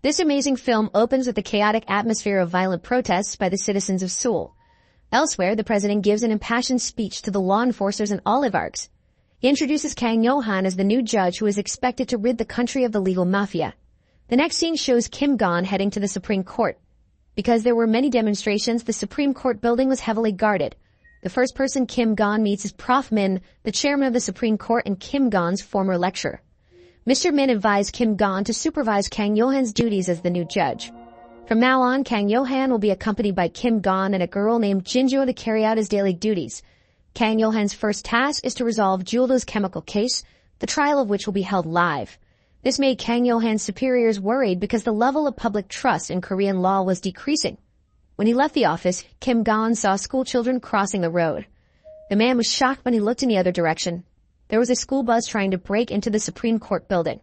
This amazing film opens with the chaotic atmosphere of violent protests by the citizens of Seoul. Elsewhere, the president gives an impassioned speech to the law enforcers and oligarchs. He introduces Kang Yo-han as the new judge who is expected to rid the country of the legal mafia. The next scene shows Kim Gon heading to the Supreme Court. Because there were many demonstrations, the Supreme Court building was heavily guarded. The first person Kim Gon meets is Prof. Min, the chairman of the Supreme Court and Kim Gon's former lecturer. Mr. Min advised Kim Gon to supervise Kang Yo-han's duties as the new judge. From now on, Kang Yo-han will be accompanied by Kim Gon and a girl named Jinjo to carry out his daily duties. Kang Yo-han's first task is to resolve Juldo's chemical case, the trial of which will be held live. This made Kang Yo-han's superiors worried because the level of public trust in Korean law was decreasing. When he left the office, Kim Gon saw school children crossing the road. The man was shocked when he looked in the other direction. There was a school bus trying to break into the Supreme Court building.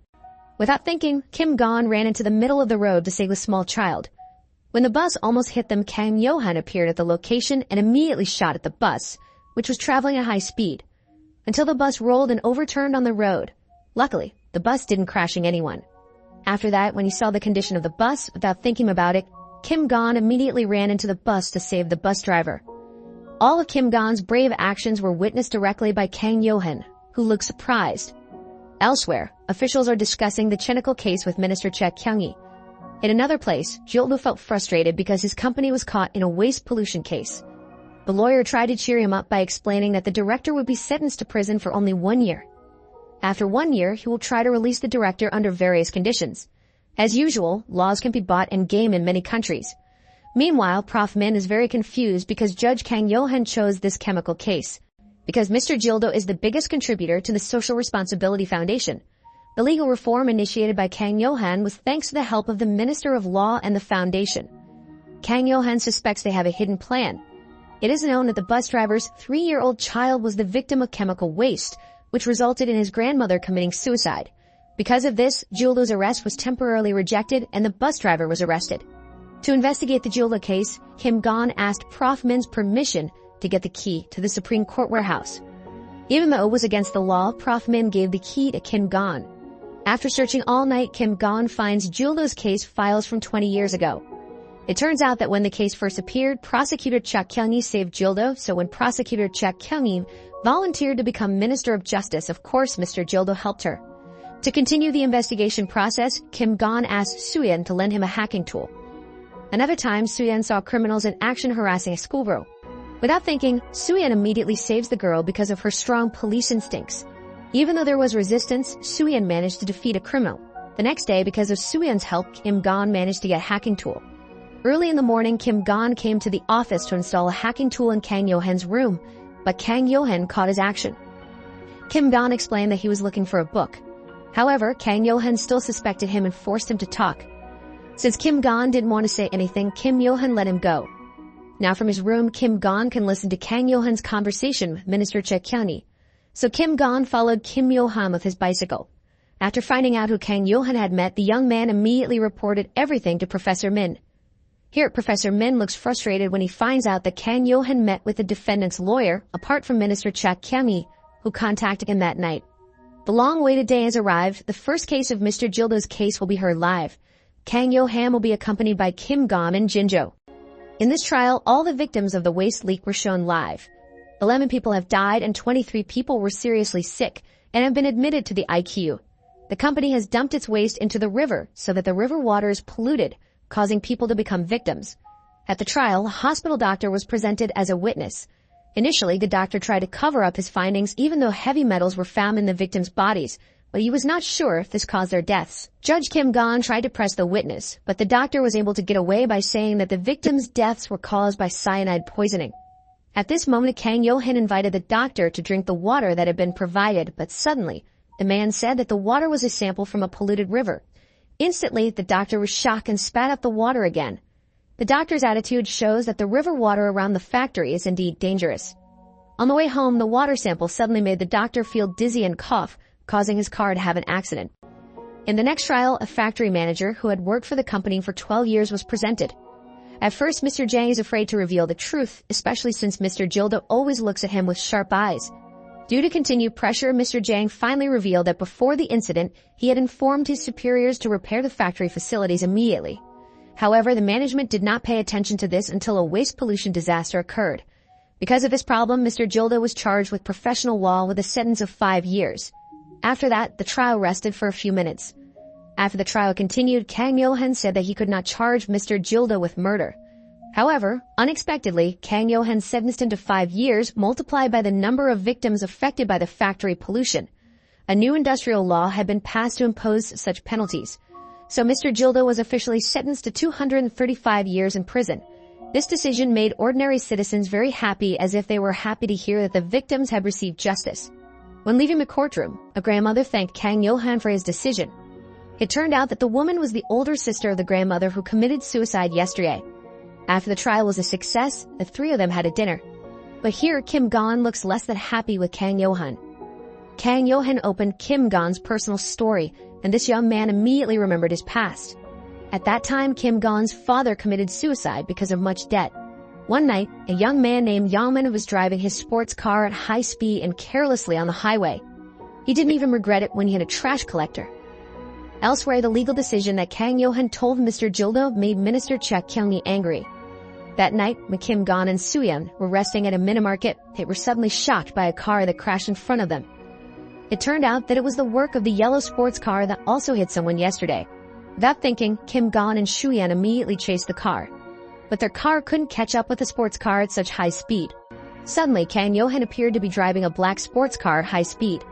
Without thinking, Kim Gon ran into the middle of the road to save a small child. When the bus almost hit them, Kang Yo-han appeared at the location and immediately shot at the bus, which was traveling at high speed, until the bus rolled and overturned on the road. Luckily, the bus didn't crashing anyone. After that, when he saw the condition of the bus, without thinking about it, Kim Gon immediately ran into the bus to save the bus driver. All of Kim Gon's brave actions were witnessed directly by Kang Yo-han, who looked surprised. Elsewhere, officials are discussing the chemical case with Minister Cha Kyung-hee. In another place, Juldo felt frustrated because his company was caught in a waste pollution case. The lawyer tried to cheer him up by explaining that the director would be sentenced to prison for only 1 year. After 1 year, he will try to release the director under various conditions. As usual, laws can be bought and gamed in many countries. Meanwhile, Prof. Min is very confused because Judge Kang Yo-han chose this chemical case. Because Mr. Juldo is the biggest contributor to the Social Responsibility Foundation. The legal reform initiated by Kang Yo-han was thanks to the help of the Minister of Law and the Foundation. Kang Yo-han suspects they have a hidden plan. It is known that the bus driver's 3-year-old child was the victim of chemical waste, which resulted in his grandmother committing suicide. Because of this, Juldo's arrest was temporarily rejected and the bus driver was arrested. To investigate the Juldo case, Kim Gon asked Prof. Min's permission to get the key to the Supreme Court warehouse. Even though it was against the law, Prof. Min gave the key to Kim Gon. After searching all night, Kim Gon finds Juldo's case files from 20 years ago. It turns out that when the case first appeared, Prosecutor Cha Kyung-hee saved Juldo, so when Prosecutor Cha Kyung-hee volunteered to become Minister of Justice, of course Mr. Juldo helped her. To continue the investigation process, Kim Gon asked Soo-yeon to lend him a hacking tool. Another time, Soo-yeon saw criminals in action harassing a schoolgirl. Without thinking, Soo-yeon immediately saves the girl because of her strong police instincts. Even though there was resistance, Soo-yeon managed to defeat a criminal. The next day, because of Soo-yeon's help, Kim Gon managed to get a hacking tool. Early in the morning, Kim Gon came to the office to install a hacking tool in Kang Yo-han's room, but Kang Yo-han caught his action. Kim Gon explained that he was looking for a book. However, Kang Yo-han still suspected him and forced him to talk. Since Kim Gon didn't want to say anything, Kim Yo-han let him go. Now from his room, Kim Gon can listen to Kang Yo-han's conversation with Minister Cha Kyung-hee. So Kim Gon followed Kim Yo-han with his bicycle. After finding out who Kang Yo-han had met, the young man immediately reported everything to Professor Min. Here, Professor Min looks frustrated when he finds out that Kang Yo-han met with the defendant's lawyer, apart from Minister Cha Kyung-hee, who contacted him that night. The long-awaited day has arrived. The first case of Mr. Juldo's case will be heard live. Kang Yo-han will be accompanied by Kim Gon and Jinjo. In this trial, all the victims of the waste leak were shown live. 11 people have died and 23 people were seriously sick and have been admitted to the ICU. The company has dumped its waste into the river so that the river water is polluted, causing people to become victims. At the trial, a hospital doctor was presented as a witness. Initially, the doctor tried to cover up his findings even though heavy metals were found in the victims' bodies, but he was not sure if this caused their deaths. Judge Kim Gon tried to press the witness, but the doctor was able to get away by saying that the victims' deaths were caused by cyanide poisoning. At this moment, Kang Yo-han invited the doctor to drink the water that had been provided, but suddenly, the man said that the water was a sample from a polluted river. Instantly, the doctor was shocked and spat out the water again. The doctor's attitude shows that the river water around the factory is indeed dangerous. On the way home, the water sample suddenly made the doctor feel dizzy and cough, causing his car to have an accident. In the next trial, a factory manager who had worked for the company for 12 years was presented. At first, Mr. Jang is afraid to reveal the truth, especially since Mr. Juldo always looks at him with sharp eyes. Due to continued pressure, Mr. Jang finally revealed that before the incident, he had informed his superiors to repair the factory facilities immediately. However, the management did not pay attention to this until a waste pollution disaster occurred. Because of this problem, Mr. Gilda was charged with professional law with a sentence of 5 years. After that, the trial rested for a few minutes. After the trial continued, Kang Yo-han said that he could not charge Mr. Gilda with murder. However, unexpectedly, Kang Yo-han sentenced him to 5 years multiplied by the number of victims affected by the factory pollution. A new industrial law had been passed to impose such penalties. So Mr. Gilda was officially sentenced to 235 years in prison. This decision made ordinary citizens very happy, as if they were happy to hear that the victims had received justice. When leaving the courtroom, a grandmother thanked Kang Yo-han for his decision. It turned out that the woman was the older sister of the grandmother who committed suicide yesterday. After the trial was a success, the three of them had a dinner. But here, Kim Gon looks less than happy with Kang Yo-han. Kang Yo-han opened Kim Gon's personal story, and this young man immediately remembered his past. At that time, Kim Gon's father committed suicide because of much debt. One night, a young man named Yang-min was driving his sports car at high speed and carelessly on the highway. He didn't even regret it when he had a trash collector. Elsewhere, the legal decision that Kang Yo-han told Mr. Gilda made Minister Cha Kyung-hee angry. That night, when Kim Gon and Soo-yeon were resting at a mini-market, they were suddenly shocked by a car that crashed in front of them. It turned out that it was the work of the yellow sports car that also hit someone yesterday. Without thinking, Kim Gon and Soo-yeon immediately chased the car. But their car couldn't catch up with the sports car at such high speed. Suddenly, Kang Yo-han appeared to be driving a black sports car at high speed.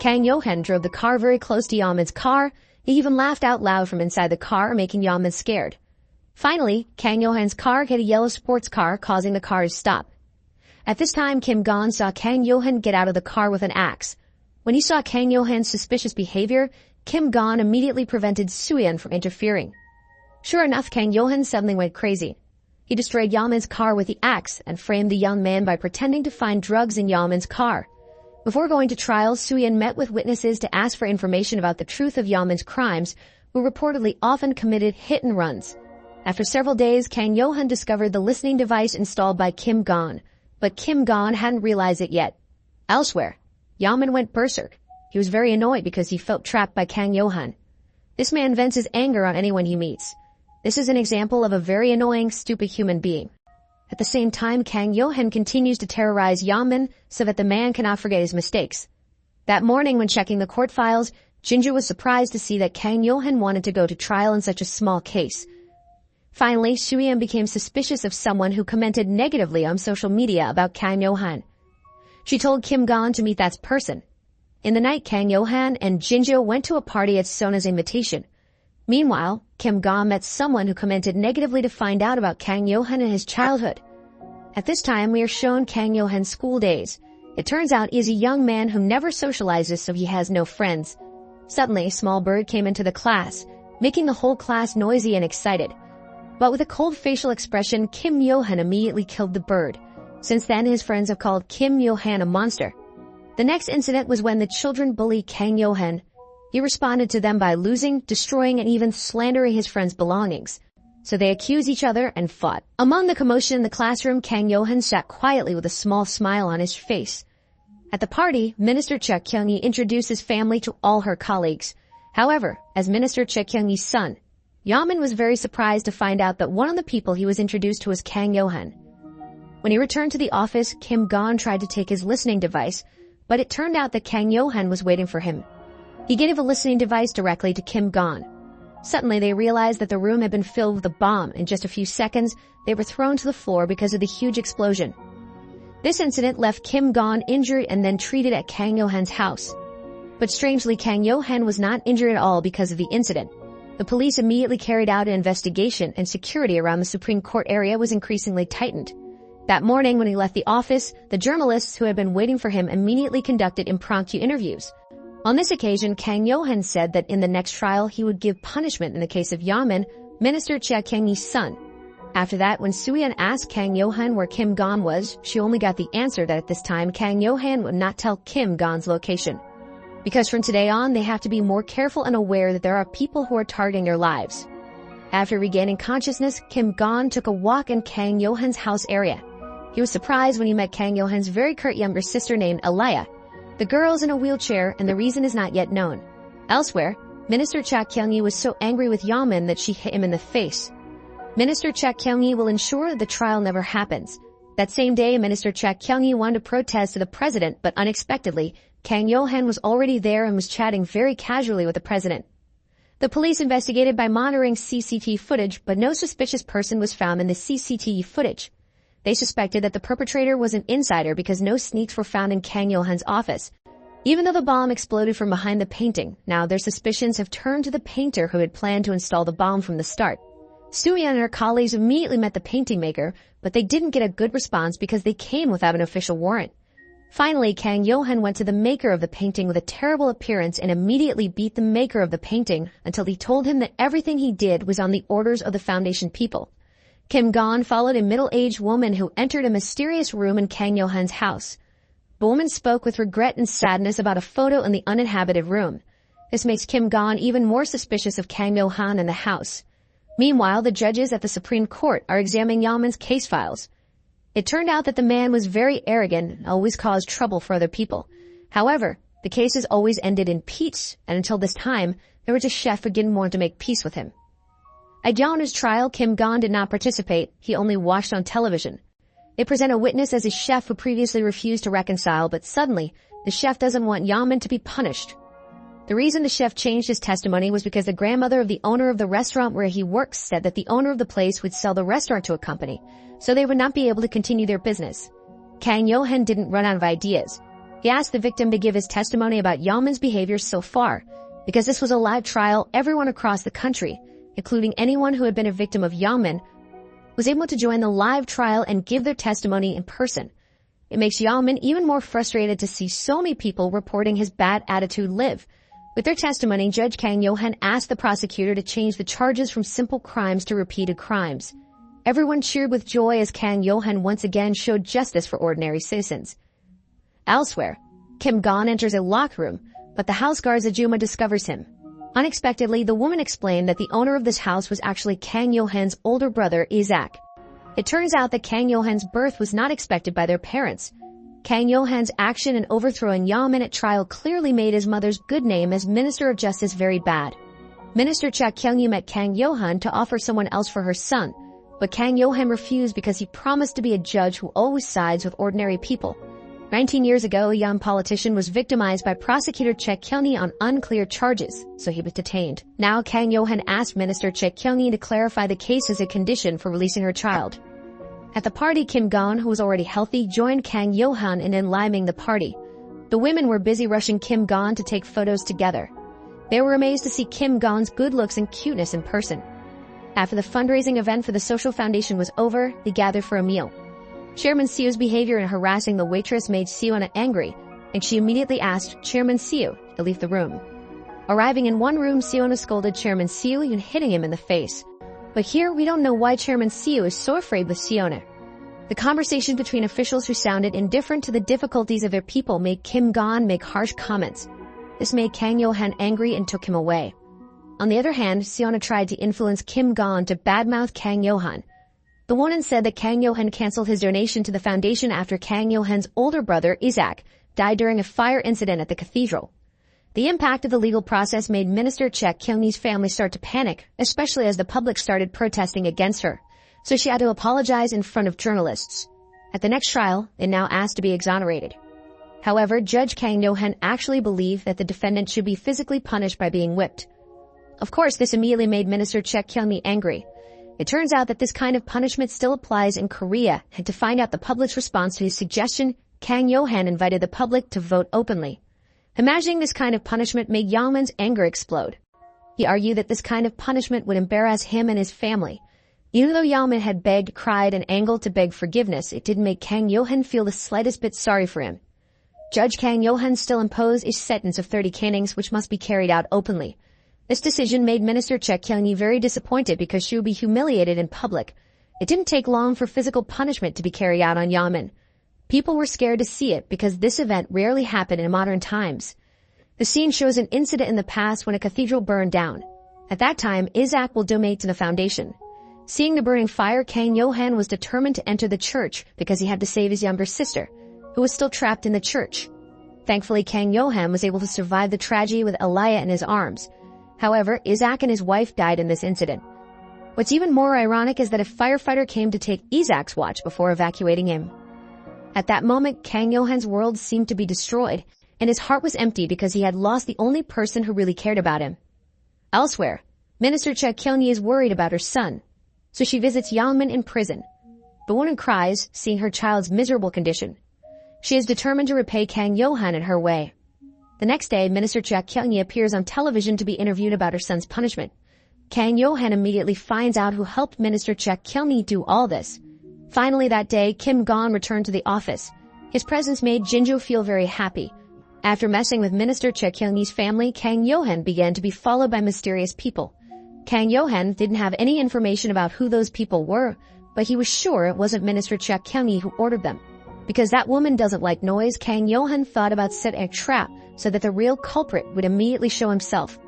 Kang Yo-han drove the car very close to Yang-min's car. He even laughed out loud from inside the car, making Yang-min scared. Finally, Kang Yo-han's car hit a yellow sports car, causing the car to stop. At this time, Kim Gon saw Kang Yo-han get out of the car with an axe. When he saw Kang Yo-han's suspicious behavior, Kim Gon immediately prevented Soo-yeon from interfering. Sure enough, Kang Yo-han suddenly went crazy. He destroyed Yang-min's car with the axe and framed the young man by pretending to find drugs in Yang-min's car. Before going to trial, Soo-yeon met with witnesses to ask for information about the truth of Yang-min's crimes, who reportedly often committed hit-and-runs. After several days, Kang Yo-han discovered the listening device installed by Kim Gon, but Kim Gon hadn't realized it yet. Elsewhere, Yang-min went berserk. He was very annoyed because he felt trapped by Kang Yo-han. This man vents his anger on anyone he meets. This is an example of a very annoying, stupid human being. At the same time, Kang Yo-han continues to terrorize Yang-min so that the man cannot forget his mistakes. That morning, when checking the court files, Jinju was surprised to see that Kang Yo-han wanted to go to trial in such a small case. Finally, Soo-yeon became suspicious of someone who commented negatively on social media about Kang Yo-han. She told Kim Gon to meet that person. In the night, Kang Yo-han and Jinjo went to a party at Sona's invitation. Meanwhile, Kim Gon met someone who commented negatively to find out about Kang Yo-han and his childhood. At this time, we are shown Kang Yo-han's school days. It turns out he is a young man who never socializes, so he has no friends. Suddenly, a small bird came into the class, making the whole class noisy and excited. But with a cold facial expression, Kim Yo-han immediately killed the bird. Since then, his friends have called Kim Yo-han a monster. The next incident was when the children bullied Kang Yo-han. He responded to them by losing, destroying, and even slandering his friends' belongings. So they accused each other and fought. Among the commotion in the classroom, Kang Yo-han sat quietly with a small smile on his face. At the party, Minister Cha Kyung-hee introduced his family to all her colleagues. However, as Minister Cha Kyung-hee's son, Yang-min was very surprised to find out that one of the people he was introduced to was Kang Yo-han. When he returned to the office, Kim Gon tried to take his listening device, but it turned out that Kang Yo-han was waiting for him. He gave a listening device directly to Kim Gon. Suddenly, they realized that the room had been filled with a bomb. In just a few seconds, they were thrown to the floor because of the huge explosion. This incident left Kim Gon injured and then treated at Kang Yo-han's house. But strangely, Kang Yo-han was not injured at all because of the incident. The police immediately carried out an investigation, and security around the Supreme Court area was increasingly tightened. That morning, when he left the office, the journalists who had been waiting for him immediately conducted impromptu interviews. On this occasion, Kang Yo-han said that in the next trial he would give punishment in the case of Yang-min, Minister Cha Kyung-hee's son. After that, when Soo-yeon asked Kang Yo-han where Kim Gon was, she only got the answer that at this time Kang Yo-han would not tell Kim Gon's location. Because from today on, they have to be more careful and aware that there are people who are targeting their lives. After regaining consciousness, Kim Gon took a walk in Kang Yo-han's house area. He was surprised when he met Kang Yo-han's very curt younger sister named Alaya. The girl is in a wheelchair and the reason is not yet known. Elsewhere, Minister Cha Kyung-hee was so angry with Yaman that she hit him in the face. Minister Cha Kyung-hee will ensure that the trial never happens. That same day, Minister Cha Kyung-hee wanted to protest to the president, but unexpectedly, Kang Yo-han was already there and was chatting very casually with the president. The police investigated by monitoring CCTV footage, but no suspicious person was found in the CCTV footage. They suspected that the perpetrator was an insider because no sneaks were found in Kang Yo-han's office, even though the bomb exploded from behind the painting. Now their suspicions have turned to the painter who had planned to install the bomb from the start. Soo-yeon and her colleagues immediately met the painting maker, but they didn't get a good response because they came without an official warrant. Finally, Kang Yo-han went to the maker of the painting with a terrible appearance and immediately beat the maker of the painting until he told him that everything he did was on the orders of the foundation people. Kim Gon followed a middle-aged woman who entered a mysterious room in Kang Yo-han's house. The woman spoke with regret and sadness about a photo in the uninhabited room. This makes Kim Gon even more suspicious of Kang Yo-han and the house. Meanwhile, the judges at the Supreme Court are examining Yaman's case files. It turned out that the man was very arrogant and always caused trouble for other people. However, the cases always ended in peace, and until this time, there was a chef who didn't want to make peace with him. At Yaman's trial, Kim Gon did not participate. He only watched on television. They present a witness as a chef who previously refused to reconcile, but suddenly, the chef doesn't want Yaman to be punished. The reason the chef changed his testimony was because the grandmother of the owner of the restaurant where he works said that the owner of the place would sell the restaurant to a company, so they would not be able to continue their business. Kang Yo-han didn't run out of ideas. He asked the victim to give his testimony about Yaman's behavior so far. Because this was a live trial, everyone across the country, including anyone who had been a victim of Yaman, was able to join the live trial and give their testimony in person. It makes Yaman even more frustrated to see so many people reporting his bad attitude live. With their testimony, Judge Kang Yo-han asked the prosecutor to change the charges from simple crimes to repeated crimes. Everyone cheered with joy as Kang Yo-han once again showed justice for ordinary citizens. Elsewhere, Kim Gon enters a locked room, but the house guard's Ajuma discovers him. Unexpectedly, the woman explained that the owner of this house was actually Kang Yo-han's older brother, Isaac. It turns out that Kang Yo-han's birth was not expected by their parents. Kang Yo-han's action in overthrowing Yaman at trial clearly made his mother's good name as Minister of Justice very bad. Minister Cha Kyung-hee met Kang Yo-han to offer someone else for her son, but Kang Yo-han refused because he promised to be a judge who always sides with ordinary people. 19 years ago, a young politician was victimized by prosecutor Cha Kyung-hee on unclear charges, so he was detained. Now Kang Yo-han asked Minister Cha Kyung-hee to clarify the case as a condition for releasing her child. At the party, Kim Gon, who was already healthy, joined Kang Yo-han in enlivening the party. The women were busy rushing Kim Gon to take photos together. They were amazed to see Kim Gon's good looks and cuteness in person. After the fundraising event for the social foundation was over, they gathered for a meal. Chairman Seo's behavior in harassing the waitress made Seona angry, and she immediately asked Chairman Seo to leave the room. Arriving in one room, Seona scolded Chairman Seo, even hitting him in the face. But here, we don't know why Chairman Seo is so afraid with Seona. The conversation between officials who sounded indifferent to the difficulties of their people made Kim Gon make harsh comments. This made Kang Yo-han angry and took him away. On the other hand, Seona tried to influence Kim Gon to badmouth Kang Yo-han. The woman said that Kang Yo-han canceled his donation to the foundation after Kang Yo-han's older brother, Isaac, died during a fire incident at the cathedral. The impact of the legal process made Minister Cha Kyung-hee's family start to panic, especially as the public started protesting against her. So she had to apologize in front of journalists. At the next trial, they now asked to be exonerated. However, Judge Kang Yo-han actually believed that the defendant should be physically punished by being whipped. Of course, this immediately made Minister Cha Kyung-hee angry. It turns out that this kind of punishment still applies in Korea, and to find out the public's response to his suggestion, Kang Yo-han invited the public to vote openly. Imagining this kind of punishment made Yaman's anger explode. He argued that this kind of punishment would embarrass him and his family. Even though Yaman had begged, cried, and angled to beg forgiveness, it didn't make Kang Yo-han feel the slightest bit sorry for him. Judge Kang Yo-han still imposed a sentence of 30 canings, which must be carried out openly. This decision made Minister Cha Kyung-hee very disappointed because she would be humiliated in public. It didn't take long for physical punishment to be carried out on Yaman. People were scared to see it because this event rarely happened in modern times. The scene shows an incident in the past when a cathedral burned down. At that time, Isaac will donate to the foundation. Seeing the burning fire, Kang Yo-han was determined to enter the church because he had to save his younger sister, who was still trapped in the church. Thankfully, Kang Yo-han was able to survive the tragedy with Elia in his arms. However, Isaac and his wife died in this incident. What's even more ironic is that a firefighter came to take Isaac's watch before evacuating him. At that moment, Kang Yo-han's world seemed to be destroyed, and his heart was empty because he had lost the only person who really cared about him. Elsewhere, Minister Cha Kyung-hee is worried about her son, so she visits Yangmin in prison. The woman cries, seeing her child's miserable condition. She is determined to repay Kang Yo-han in her way. The next day, Minister Cha Kyung-hee appears on television to be interviewed about her son's punishment. Kang Yo-han immediately finds out who helped Minister Cha Kyung-hee do all this. Finally that day, Kim Gon returned to the office. His presence made Jinjo feel very happy. After messing with Minister Cha Kyung-hee's family, Kang Yo-han began to be followed by mysterious people. Kang Yo-han didn't have any information about who those people were, but he was sure it wasn't Minister Cha Kyung-hee who ordered them. Because that woman doesn't like noise, Kang Yo-han thought about setting a trap so that the real culprit would immediately show himself.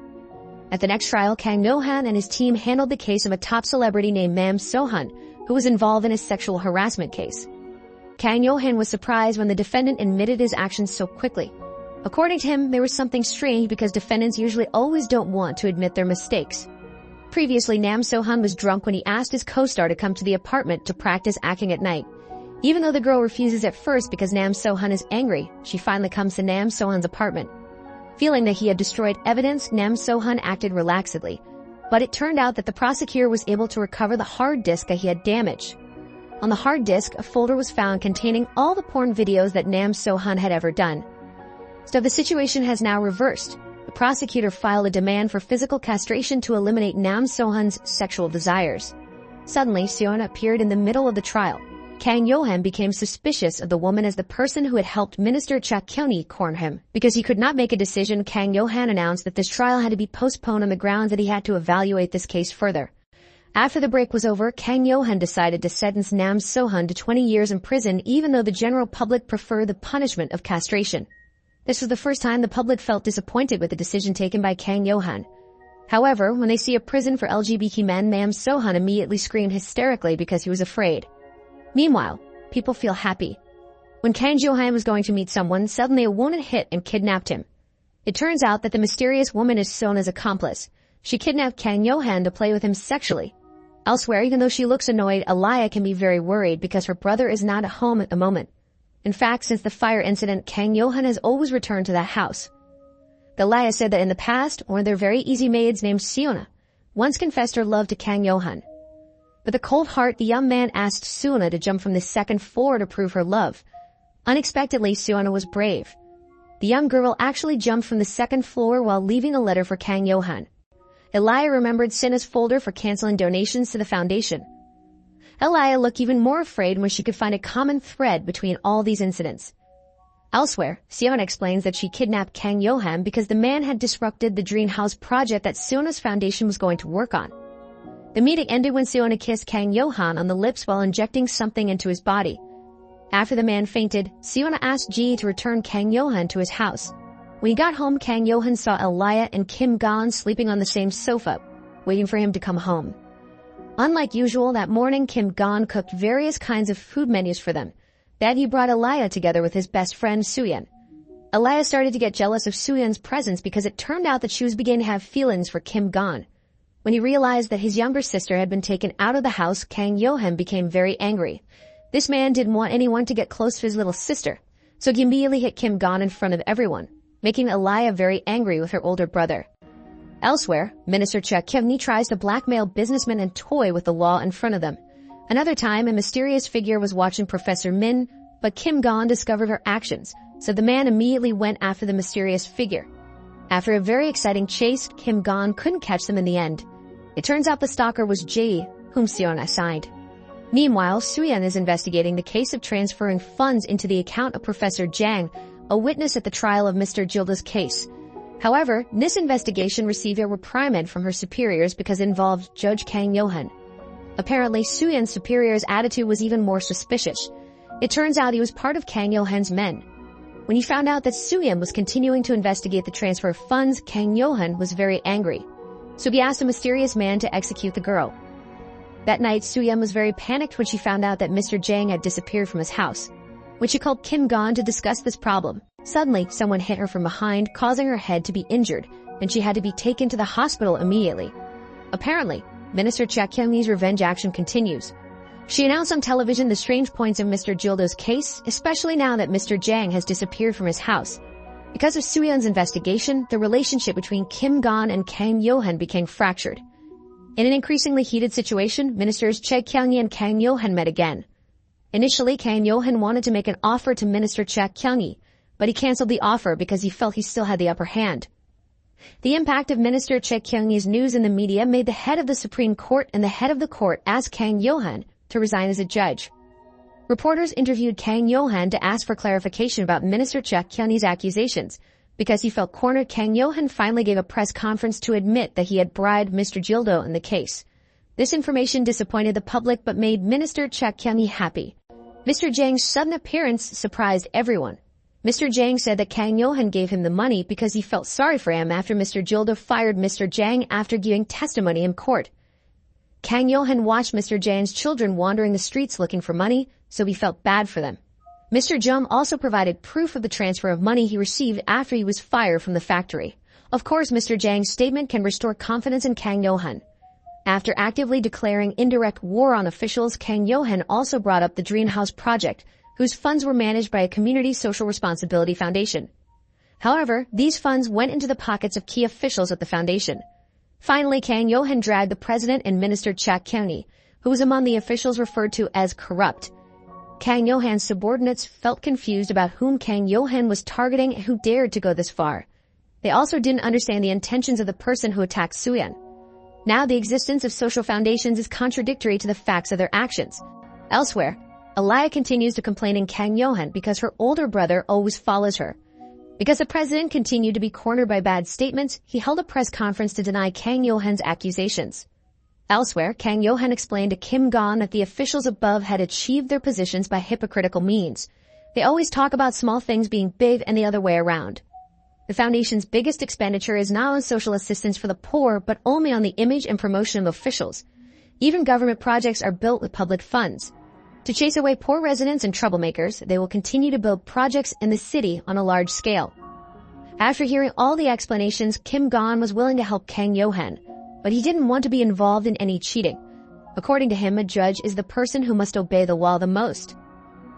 At the next trial, Kang Yo-han and his team handled the case of a top celebrity named Mam So-han, who was involved in a sexual harassment case. Kang Yo-han was surprised when the defendant admitted his actions so quickly. According to him, there was something strange because defendants usually always don't want to admit their mistakes. Previously, Nam So-han was drunk when he asked his co-star to come to the apartment to practice acting at night. Even though the girl refuses at first because Nam So-han is angry, she finally comes to Nam So-han's apartment. Feeling that he had destroyed evidence, Nam So-han acted relaxedly. But it turned out that the prosecutor was able to recover the hard disk that he had damaged. On the hard disk, a folder was found containing all the porn videos that Nam So-han had ever done. So the situation has now reversed. The prosecutor filed a demand for physical castration to eliminate Nam So-han's sexual desires. Suddenly, Seon appeared in the middle of the trial. Kang Yo-han became suspicious of the woman as the person who had helped Minister Cha Kyung-hee corner him. Because he could not make a decision, Kang Yo-han announced that this trial had to be postponed on the grounds that he had to evaluate this case further. After the break was over, Kang Yo-han decided to sentence Nam So-han to 20 years in prison even though the general public preferred the punishment of castration. This was the first time the public felt disappointed with the decision taken by Kang Yo-han. However, when they see a prison for LGBT men, Nam So-han immediately screamed hysterically because he was afraid. Meanwhile, people feel happy. When Kang Jo-han was going to meet someone, suddenly a woman hit and kidnapped him. It turns out that the mysterious woman is Sona's accomplice. She kidnapped Kang Yo-han to play with him sexually. Elsewhere, even though she looks annoyed, Elia can be very worried because her brother is not at home at the moment. In fact, since the fire incident, Kang Yo-han has always returned to that house. Elia said that in the past, one of their very easy maids named Siona once confessed her love to Kang Yo-han. With a cold heart, the young man asked Siona to jump from the second floor to prove her love. Unexpectedly, Siona was brave. The young girl actually jumped from the second floor while leaving a letter for Kang Yo-han. Elia remembered Sina's folder for canceling donations to the foundation. Elia looked even more afraid when she could find a common thread between all these incidents. Elsewhere, Siona explains that she kidnapped Kang Yo-han because the man had disrupted the dream house project that Siona's foundation was going to work on. The meeting ended when Siona kissed Kang Yo-han on the lips while injecting something into his body. After the man fainted, Siona asked Ji to return Kang Yo-han to his house. When he got home, Kang Yo-han saw Elia and Kim Gon sleeping on the same sofa, waiting for him to come home. Unlike usual, that morning Kim Gon cooked various kinds of food menus for them. Then he brought Elia together with his best friend Suyeon. Elia started to get jealous of Suyeon's presence because it turned out that she was beginning to have feelings for Kim Gon. When he realized that his younger sister had been taken out of the house, Kang Yo-han became very angry. This man didn't want anyone to get close to his little sister, so he immediately hit Kim Gon in front of everyone, making Elia very angry with her older brother. Elsewhere, Minister Cha Kyung-hee tries to blackmail businessmen and toy with the law in front of them. Another time, a mysterious figure was watching Professor Min, but Kim Gon discovered her actions, so the man immediately went after the mysterious figure. After a very exciting chase, Kim Gon couldn't catch them in the end. It turns out the stalker was Jae, whom Seon assigned. Meanwhile, Suyeon is investigating the case of transferring funds into the account of Professor Jang, a witness at the trial of Mr. Gilda's case. However, this investigation received a reprimand from her superiors because it involved Judge Kang Yo-han. Apparently, Suyeon's superior's attitude was even more suspicious. It turns out he was part of Kang Yo-han's men. When he found out that Suyeon was continuing to investigate the transfer of funds, Kang Yo-han was very angry. So he asked a mysterious man to execute the girl. That night, Suyeon was very panicked when she found out that Mr. Jang had disappeared from his house. When she called Kim Gon to discuss this problem, Suddenly, someone hit her from behind, causing her head to be injured, and she had to be taken to the hospital immediately. Apparently, Minister Cha Kyung-hee's revenge action continues. She announced on television the strange points of Mr. Jildo's case, especially now that Mr. Jang has disappeared from his house. Because of Soo-yeon's investigation, the relationship between Kim Gon and Kang Yo-han became fractured. In an increasingly heated situation, Ministers Cha Kyung-hee and Kang Yo-han met again. Initially, Kang Yo-han wanted to make an offer to Minister Cha Kyung-hee, but he canceled the offer because he felt he still had the upper hand. The impact of Minister Cha Kyung-hee's news in the media made the head of the Supreme Court and the head of the court ask Kang Yo-han to resign as a judge. Reporters interviewed Kang Yo-han to ask for clarification about Minister Cha Kyung-hee's accusations. Because he felt cornered, Kang Yo-han finally gave a press conference to admit that he had bribed Mr. Jildo in the case. This information disappointed the public but made Minister Cha Kyung-hee happy. Mr. Jang's sudden appearance surprised everyone. Mr. Jang said that Kang Yo-han gave him the money because he felt sorry for him after Mr. Jildo fired Mr. Jang after giving testimony in court. Kang Yo-han watched Mr. Jang's children wandering the streets looking for money, so he felt bad for them. Mr. Jung also provided proof of the transfer of money he received after he was fired from the factory. Of course, Mr. Jang's statement can restore confidence in Kang Yo-han. After actively declaring indirect war on officials, Kang Yo-han also brought up the Dream House project, whose funds were managed by a community social responsibility foundation. However, these funds went into the pockets of key officials at the foundation. Finally, Kang Yo-han dragged the president and Minister Cha Kyung-hee, who was among the officials referred to as corrupt. Kang Yo-han's subordinates felt confused about whom Kang Yo-han was targeting and who dared to go this far. They also didn't understand the intentions of the person who attacked Soo-yeon. Now the existence of social foundations is contradictory to the facts of their actions. Elsewhere, Aliyah continues to complain in Kang Yo-han because her older brother always follows her. Because the president continued to be cornered by bad statements, he held a press conference to deny Kang Yo-han's accusations. Elsewhere, Kang Yo-han explained to Kim Gon that the officials above had achieved their positions by hypocritical means. They always talk about small things being big and the other way around. The foundation's biggest expenditure is not on social assistance for the poor, but only on the image and promotion of officials. Even government projects are built with public funds. To chase away poor residents and troublemakers, they will continue to build projects in the city on a large scale. After hearing all the explanations, Kim Gon was willing to help Kang Yo-han, but he didn't want to be involved in any cheating. According to him, a judge is the person who must obey the law the most.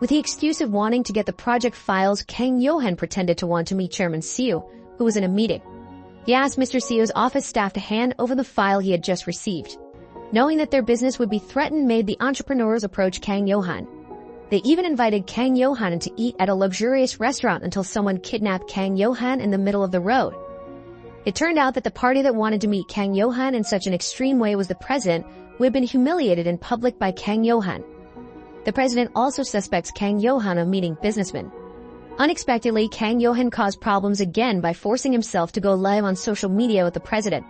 With the excuse of wanting to get the project files, Kang Yo-han pretended to want to meet Chairman Seo, who was in a meeting. He asked Mr. Seo's office staff to hand over the file he had just received. Knowing that their business would be threatened made the entrepreneurs approach Kang Yo-han. They even invited Kang Yo-han to eat at a luxurious restaurant until someone kidnapped Kang Yo-han in the middle of the road. It turned out that the party that wanted to meet Kang Yo-han in such an extreme way was the president, who had been humiliated in public by Kang Yo-han. The president also suspects Kang Yo-han of meeting businessmen. Unexpectedly, Kang Yo-han caused problems again by forcing himself to go live on social media with the president.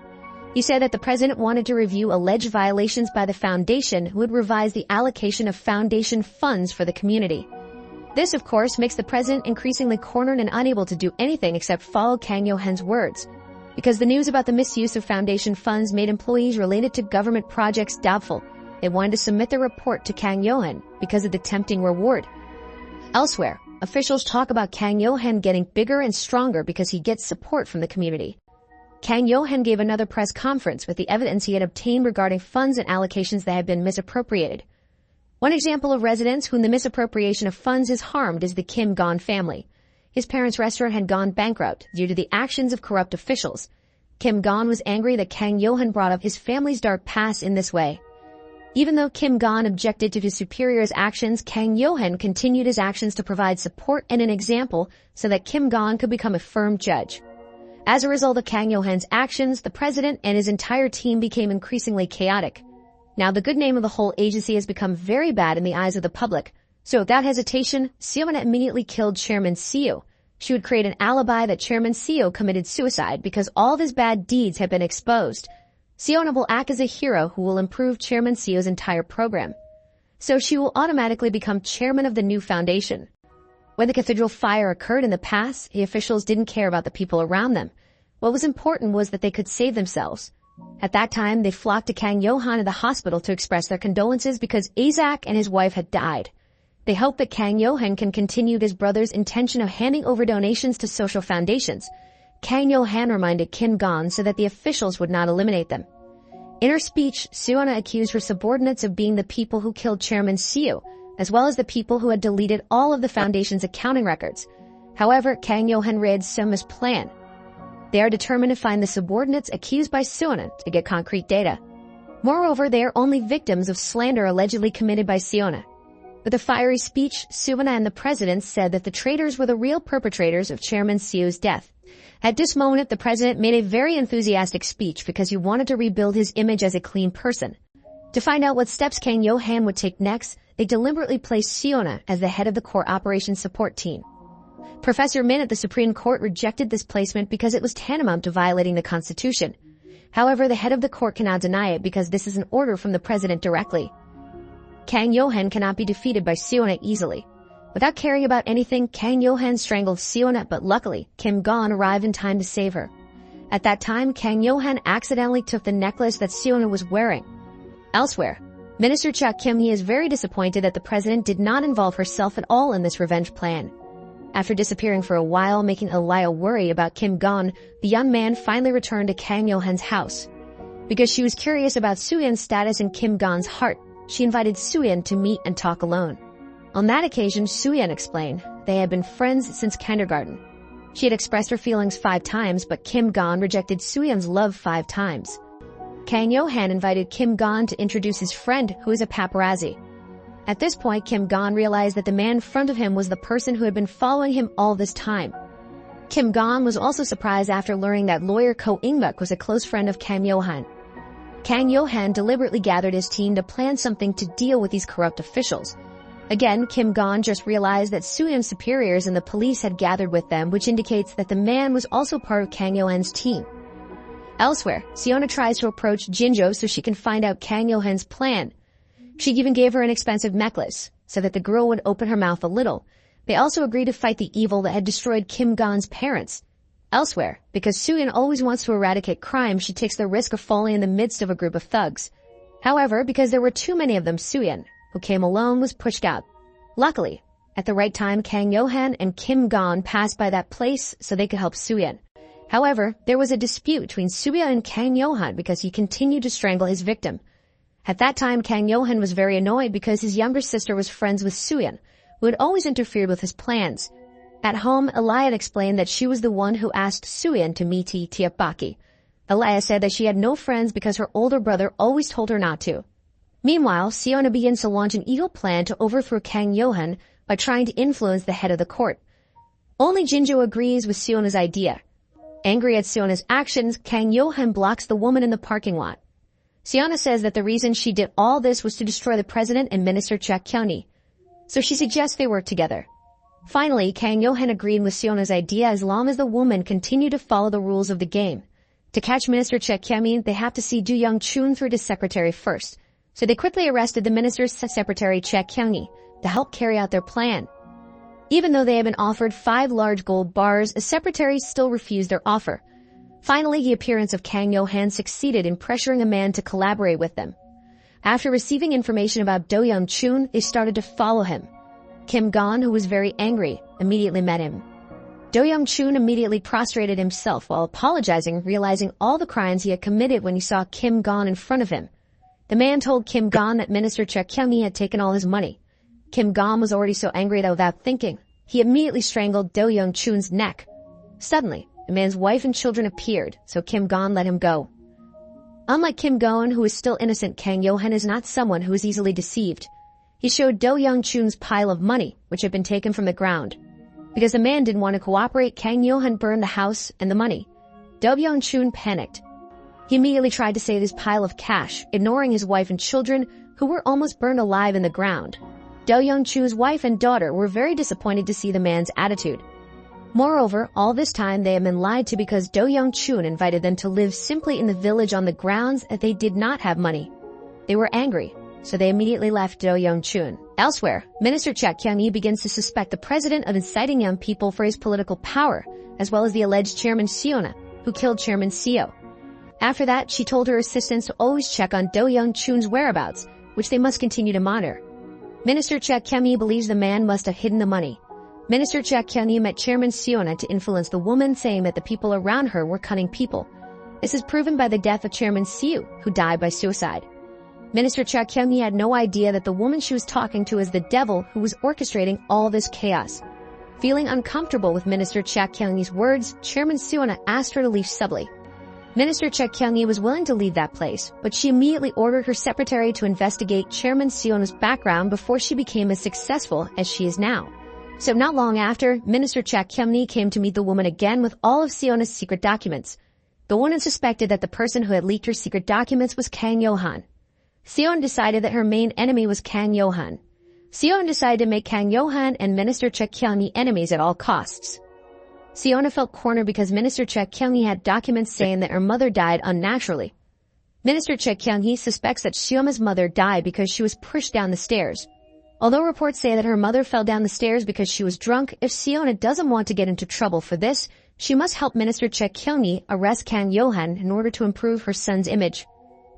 He said that the president wanted to review alleged violations by the foundation, who would revise the allocation of foundation funds for the community. This, of course, makes the president increasingly cornered and unable to do anything except follow Kang Yo-han's words. Because the news about the misuse of foundation funds made employees related to government projects doubtful, they wanted to submit their report to Kang Yo-han because of the tempting reward. Elsewhere, officials talk about Kang Yo-han getting bigger and stronger because he gets support from the community. Kang Yo-han gave another press conference with the evidence he had obtained regarding funds and allocations that had been misappropriated. One example of residents whom the misappropriation of funds has harmed is the Kim Gon family. His parents' restaurant had gone bankrupt due to the actions of corrupt officials. Kim Gon was angry that Kang Yo-han brought up his family's dark past in this way. Even though Kim Gon objected to his superior's actions, Kang Yo-han continued his actions to provide support and an example so that Kim Gon could become a firm judge. As a result of Kang Yo-han's actions, the president and his entire team became increasingly chaotic. Now the good name of the whole agency has become very bad in the eyes of the public. So without hesitation, Seo-yeon immediately killed Chairman Seo. She would create an alibi that Chairman Seo committed suicide because all of his bad deeds had been exposed. Seo-yeon will act as a hero who will improve Chairman Seo's entire program. So she will automatically become chairman of the new foundation. When the cathedral fire occurred in the past, the officials didn't care about the people around them. What was important was that they could save themselves. At that time, they flocked to Kang Yo-han in the hospital to express their condolences because Isaac and his wife had died. They hope that Kang Yo-han can continue his brother's intention of handing over donations to social foundations. Kang Yo-han reminded Kim Gon so that the officials would not eliminate them. In her speech, Suona accused her subordinates of being the people who killed Chairman Seo, as well as the people who had deleted all of the foundation's accounting records. However, Kang Yo-han read Suma's plan. They are determined to find the subordinates accused by Suona to get concrete data. Moreover, they are only victims of slander allegedly committed by Suona. With a fiery speech, Suona and the president said that the traitors were the real perpetrators of Chairman Seo's death. At this moment, the president made a very enthusiastic speech because he wanted to rebuild his image as a clean person. To find out what steps Kang Yo-han would take next, they deliberately placed Suona as the head of the court operations support team. Professor Min at the Supreme Court rejected this placement because it was tantamount to violating the Constitution. However, the head of the court cannot deny it because this is an order from the president directly. Kang Yo-han cannot be defeated by Suona easily. Without caring about anything, Kang Yo-han strangled Suona, but luckily, Kim Gon arrived in time to save her. At that time, Kang Yo-han accidentally took the necklace that Suona was wearing. Elsewhere, Minister Cha Kyung-hee is very disappointed that the president did not involve herself at all in this revenge plan. After disappearing for a while, making Elia worry about Kim Gon, the young man finally returned to Kang Yo-han's house. Because she was curious about Soo-yeon's status in Kim Gon's heart, she invited Soo-yeon to meet and talk alone. On that occasion, Soo-yeon explained they had been friends since kindergarten. She had expressed her feelings 5 times, but Kim Gon rejected Soo-yeon's love 5 times. Kang Yo-han invited Kim Gon to introduce his friend, who is a paparazzi. At this point, Kim Gon realized that the man in front of him was the person who had been following him all this time. Kim Gon was also surprised after learning that lawyer Ko In-buk was a close friend of Kang Yo-han. Kang Yo-han deliberately gathered his team to plan something to deal with these corrupt officials. Again, Kim Gon just realized that Soo-yeon's superiors and the police had gathered with them, which indicates that the man was also part of Kang Yo-han's team. Elsewhere, Suona tries to approach Jinjo so she can find out Kang Yo-han's plan. She even gave her an expensive necklace, so that the girl would open her mouth a little. They also agreed to fight the evil that had destroyed Kim Gon's parents. Elsewhere, because Soo-yeon always wants to eradicate crime, she takes the risk of falling in the midst of a group of thugs. However, because there were too many of them, Soo-yeon, who came alone, was pushed out. Luckily, at the right time, Kang Yo-han and Kim Gon passed by that place so they could help Soo-yeon. However, there was a dispute between Soo-yeon and Kang Yo-han because he continued to strangle his victim. At that time, Kang Yo-han was very annoyed because his younger sister was friends with Soo-yeon, who had always interfered with his plans. At home, Elia explained that she was the one who asked Soo-yeon to meet Tiapaki. Elia said that she had no friends because her older brother always told her not to. Meanwhile, Suona begins to launch an evil plan to overthrow Kang Yo-han by trying to influence the head of the court. Only Jinjo agrees with Suona's idea. Angry at Suona's actions, Kang Yo-han blocks the woman in the parking lot. Suona says that the reason she did all this was to destroy the president and Minister Cha Kyung-hee, so she suggests they work together. Finally, Kang Yo-han agreed with Suona's idea as long as the woman continued to follow the rules of the game. To catch Minister Cha Kyung-hee, they have to see Do Young-chun through the secretary first, so they quickly arrested the minister's secretary Cha Kyung-hee to help carry out their plan. Even though they had been offered 5 large gold bars, the secretary still refused their offer. Finally, the appearance of Kang Yo-han succeeded in pressuring a man to collaborate with them. After receiving information about Do Young-chun, they started to follow him. Kim Gon, who was very angry, immediately met him. Do Young-chun immediately prostrated himself while apologizing, realizing all the crimes he had committed when he saw Kim Gon in front of him. The man told Kim Gon that Minister Cha Kyung-hee had taken all his money. Kim Gon was already so angry that without thinking, he immediately strangled Do Young-chun's neck. Suddenly, the man's wife and children appeared, so Kim Gon let him go. Unlike Kim Gon, who is still innocent, Kang Yo-han is not someone who is easily deceived. He showed Do Young-chun's pile of money, which had been taken from the ground. Because the man didn't want to cooperate, Kang Yo-han burned the house and the money. Do Young-chun panicked. He immediately tried to save his pile of cash, ignoring his wife and children, who were almost burned alive in the ground. Do Young-chun's wife and daughter were very disappointed to see the man's attitude. Moreover, all this time they had been lied to because Do Young-chun invited them to live simply in the village on the grounds that they did not have money. They were angry, so they immediately left Do Young-chun. Elsewhere, Minister Cha Kyung-hee begins to suspect the president of inciting young people for his political power, as well as the alleged Chairman Suona, who killed Chairman Seo. After that, she told her assistants to always check on Do Young-chun's whereabouts, which they must continue to monitor. Minister Cha Kyung-hee believes the man must have hidden the money. Minister Cha Kyung-hee met Chairman Seona to influence the woman, saying that the people around her were cunning people. This is proven by the death of Chairman Seo, who died by suicide. Minister Cha Kyung-hee had no idea that the woman she was talking to is the devil who was orchestrating all this chaos. Feeling uncomfortable with Minister Cha Kyung-hee's words, Chairman Seona asked her to leave subtly. Minister Cha Kyung-hee was willing to leave that place, but she immediately ordered her secretary to investigate Chairman Seona's background before she became as successful as she is now. So not long after, Minister Cha Kyung-hee came to meet the woman again with all of Seona's secret documents. The woman suspected that the person who had leaked her secret documents was Kang Yo-han. Seona decided that her main enemy was Kang Yo-han. Seona decided to make Kang Yo-han and Minister Cha Kyung-hee enemies at all costs. Seona felt cornered because Minister Cha Kyung-hee had documents saying that her mother died unnaturally. Minister Cha Kyung-hee suspects that Seona's mother died because she was pushed down the stairs. Although reports say that her mother fell down the stairs because she was drunk, if Seona doesn't want to get into trouble for this, she must help Minister Cha Kyung-hee arrest Kang Yo-han in order to improve her son's image.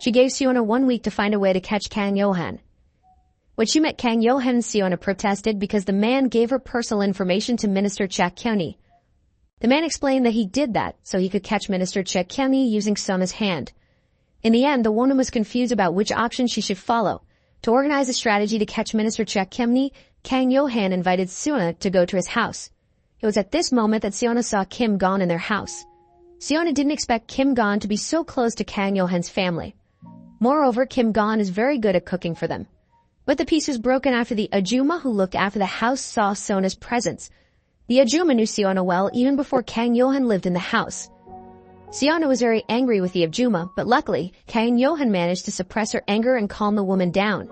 She gave Seona 1 week to find a way to catch Kang Yo-han. When she met Kang Yo-han, Seona protested because the man gave her personal information to Minister Cha Kyung-hee. The man explained that he did that so he could catch Minister Cha Kyung-hee using Seona's hand. In the end, the woman was confused about which option she should follow. To organize a strategy to catch Minister Cha Kyung-hee, Kang Yo-han invited Seona to go to his house. It was at this moment that Seona saw Kim Gon in their house. Seona didn't expect Kim Gon to be so close to Kang Yo-han's family. Moreover, Kim Gon is very good at cooking for them. But the peace was broken after the Ajuma who looked after the house saw Seona's presence. The Ajuma knew Seona well even before Kang Yo-han lived in the house. Seona was very angry with the Ajuma, but luckily, Kang Yo-han managed to suppress her anger and calm the woman down.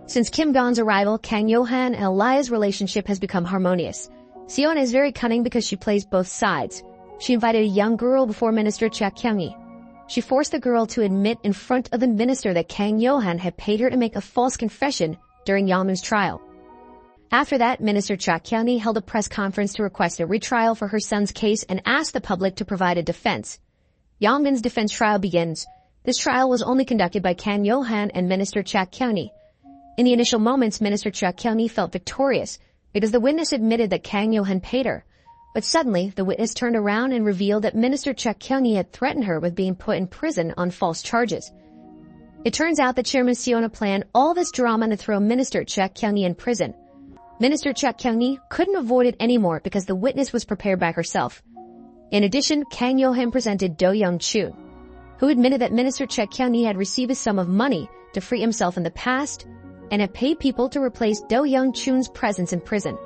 Since Kim Gon's arrival, Kang Yo-han and Elia's relationship has become harmonious. Seona is very cunning because she plays both sides. She invited a young girl before Minister Cha Kyung-hee. She forced the girl to admit in front of the minister that Kang Yo-han had paid her to make a false confession during Yangmin's trial. After that, Minister Cha Kyung-hee held a press conference to request a retrial for her son's case and asked the public to provide a defense. Yangmin's defense trial begins. This trial was only conducted by Kang Yo-han and Minister Cha Kyung-hee. In the initial moments, Minister Cha Kyung-hee felt victorious because the witness admitted that Kang Yo-han paid her. But suddenly, the witness turned around and revealed that Minister Cha Kyung-hee had threatened her with being put in prison on false charges. It turns out that Chairman Seona planned all this drama to throw Minister Cha Kyung-hee in prison. Minister Cha Kyung-hee couldn't avoid it anymore because the witness was prepared by herself. In addition, Kang Yo-han presented Do Young-chun, who admitted that Minister Cha Kyung-hee had received a sum of money to free himself in the past and had paid people to replace Do Young-chun's presence in prison.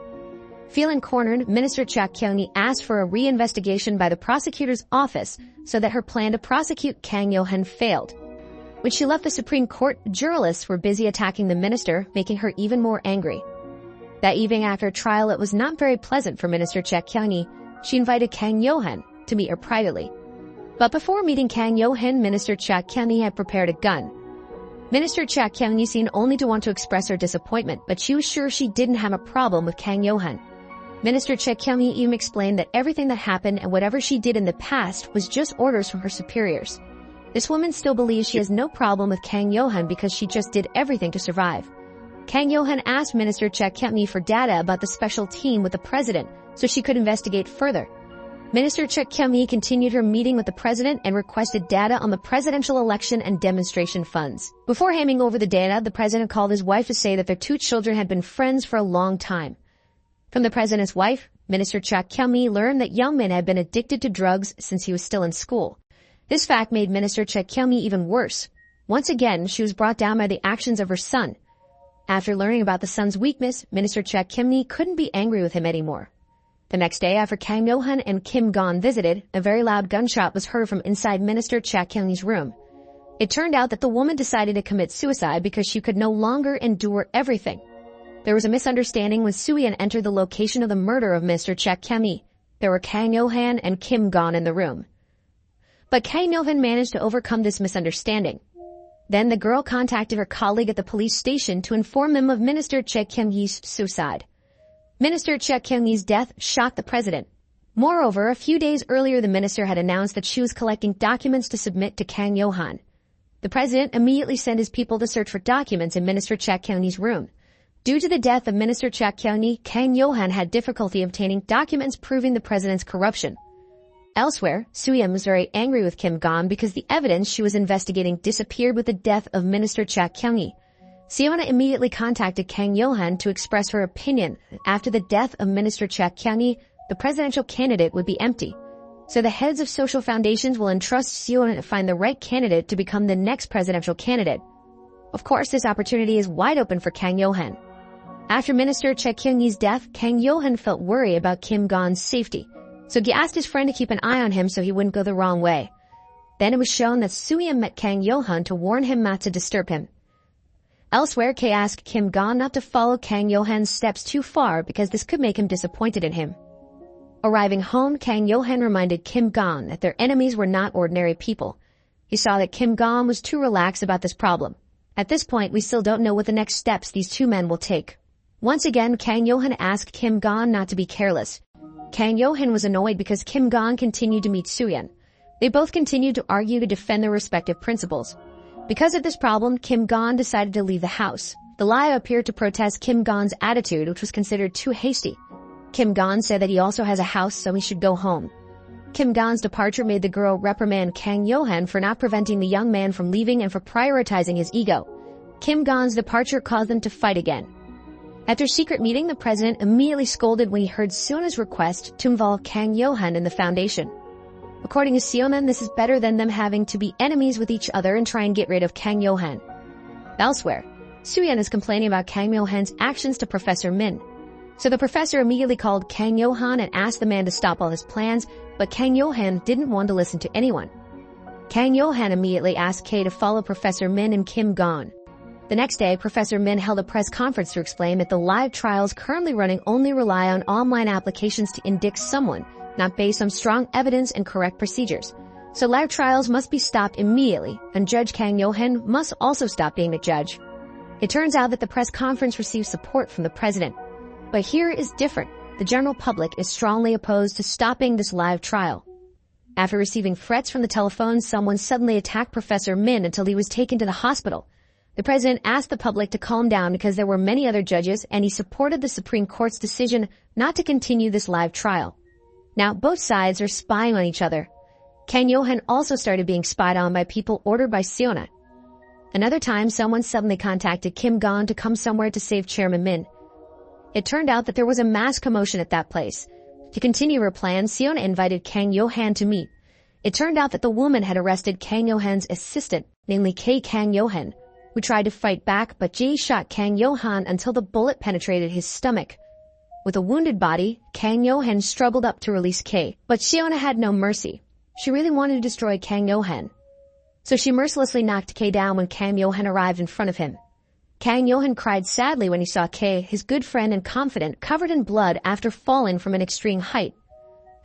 Feeling cornered, Minister Cha Kyung-hee asked for a reinvestigation by the prosecutor's office so that her plan to prosecute Kang Yo-han failed. When she left the Supreme Court, journalists were busy attacking the minister, making her even more angry. That evening after trial, it was not very pleasant for Minister Cha Kyung-hee. She invited Kang Yo-han to meet her privately. But before meeting Kang Yo-han, Minister Cha Kyung-hee had prepared a gun. Minister Cha Kyung-hee seemed only to want to express her disappointment, but she was sure she didn't have a problem with Kang Yo-han. Minister Cha Kyung-hee even explained that everything that happened and whatever she did in the past was just orders from her superiors. This woman still believes she has no problem with Kang Yo-han because she just did everything to survive. Kang Yo-han asked Minister Cha Kyung-hee for data about the special team with the president so she could investigate further. Minister Cha Kyung-hee continued her meeting with the president and requested data on the presidential election and demonstration funds. Before handing over the data, the president called his wife to say that their 2 children had been friends for a long time. From the president's wife, Minister Cha Kyung-hee learned that Youngmin had been addicted to drugs since he was still in school. This fact made Minister Cha Kyung-hee even worse. Once again, she was brought down by the actions of her son. After learning about the son's weakness, Minister Cha Kyung-hee couldn't be angry with him anymore. The next day, after Kang Yo-han and Kim Gon visited, a very loud gunshot was heard from inside Minister Cha Kyung-hee's room. It turned out that the woman decided to commit suicide because she could no longer endure everything. There was a misunderstanding when Soo-yeon entered the location of the murder of Mr. Cha Kyung-hee. There were Kang Yo-han and Kim Gon in the room. But Kang Yo-han managed to overcome this misunderstanding. Then the girl contacted her colleague at the police station to inform them of Minister Cha Kyung-hee's suicide. Minister Cha Kyung-hee's death shocked the president. Moreover, a few days earlier the minister had announced that she was collecting documents to submit to Kang Yo-han. The president immediately sent his people to search for documents in Minister Cha Kyung-hee's room. Due to the death of Minister Cha Kyung-hee, Kang Yo-han had difficulty obtaining documents proving the president's corruption. Elsewhere, Soo-yeon was very angry with Kim Gon because the evidence she was investigating disappeared with the death of Minister Cha Kyung-hee. Seona immediately contacted Kang Yo-han to express her opinion that after the death of Minister Cha Kyung-hee, the presidential candidate would be empty. So the heads of social foundations will entrust Seona to find the right candidate to become the next presidential candidate. Of course, this opportunity is wide open for Kang Yo-han. After Minister Cha Kyung-hee's death, Kang Yo-han felt worried about Kim Gon's safety, so he asked his friend to keep an eye on him so he wouldn't go the wrong way. Then it was shown that Soo-yeon met Kang Yo-han to warn him not to disturb him. Elsewhere, Kay asked Kim Gon not to follow Kang Yo-han's steps too far because this could make him disappointed in him. Arriving home, Kang Yo-han reminded Kim Gon that their enemies were not ordinary people. He saw that Kim Gon was too relaxed about this problem. At this point, we still don't know what the next steps these two men will take. Once again, Kang Yo-han asked Kim Gon not to be careless. Kang Yo-han was annoyed because Kim Gon continued to meet Soo-yeon. They both continued to argue to defend their respective principles. Because of this problem, Kim Gon decided to leave the house. The lie appeared to protest Kim Gon's attitude, which was considered too hasty. Kim Gon said that he also has a house, so he should go home. Kim Gon's departure made the girl reprimand Kang Yo-han for not preventing the young man from leaving and for prioritizing his ego. Kim Gon's departure caused them to fight again. After a secret meeting, the president immediately scolded when he heard Seona's request to involve Kang Yo-han in the foundation. According to Seona, this is better than them having to be enemies with each other and try and get rid of Kang Yo-han. Elsewhere, Soo-yeon is complaining about Kang Yo-han's actions to Professor Min. So the professor immediately called Kang Yo-han and asked the man to stop all his plans, but Kang Yo-han didn't want to listen to anyone. Kang Yo-han immediately asked Kay to follow Professor Min and Kim Gon. The next day, Professor Min held a press conference to explain that the live trials currently running only rely on online applications to indict someone, not based on strong evidence and correct procedures. So live trials must be stopped immediately, and Judge Kang Yo-han must also stop being the judge. It turns out that the press conference received support from the president. But here it is different. The general public is strongly opposed to stopping this live trial. After receiving threats from the telephone, someone suddenly attacked Professor Min until he was taken to the hospital. The president asked the public to calm down because there were many other judges, and he supported the Supreme Court's decision not to continue this live trial. Now, both sides are spying on each other. Kang Yo-han also started being spied on by people ordered by Seona. Another time, someone suddenly contacted Kim Gon to come somewhere to save Chairman Min. It turned out that there was a mass commotion at that place. To continue her plan, Seona invited Kang Yo-han to meet. It turned out that the woman had arrested Kang Yo-han's assistant, namely Kang Yo-han, who tried to fight back, but Jae shot Kang Yo-han until the bullet penetrated his stomach. With a wounded body, Kang Yo-han struggled up to release Kay, but Seona had no mercy. She really wanted to destroy Kang Yo-han. So she mercilessly knocked Kay down when Kang Yo-han arrived in front of him. Kang Yo-han cried sadly when he saw Kay, his good friend and confidant, covered in blood after falling from an extreme height.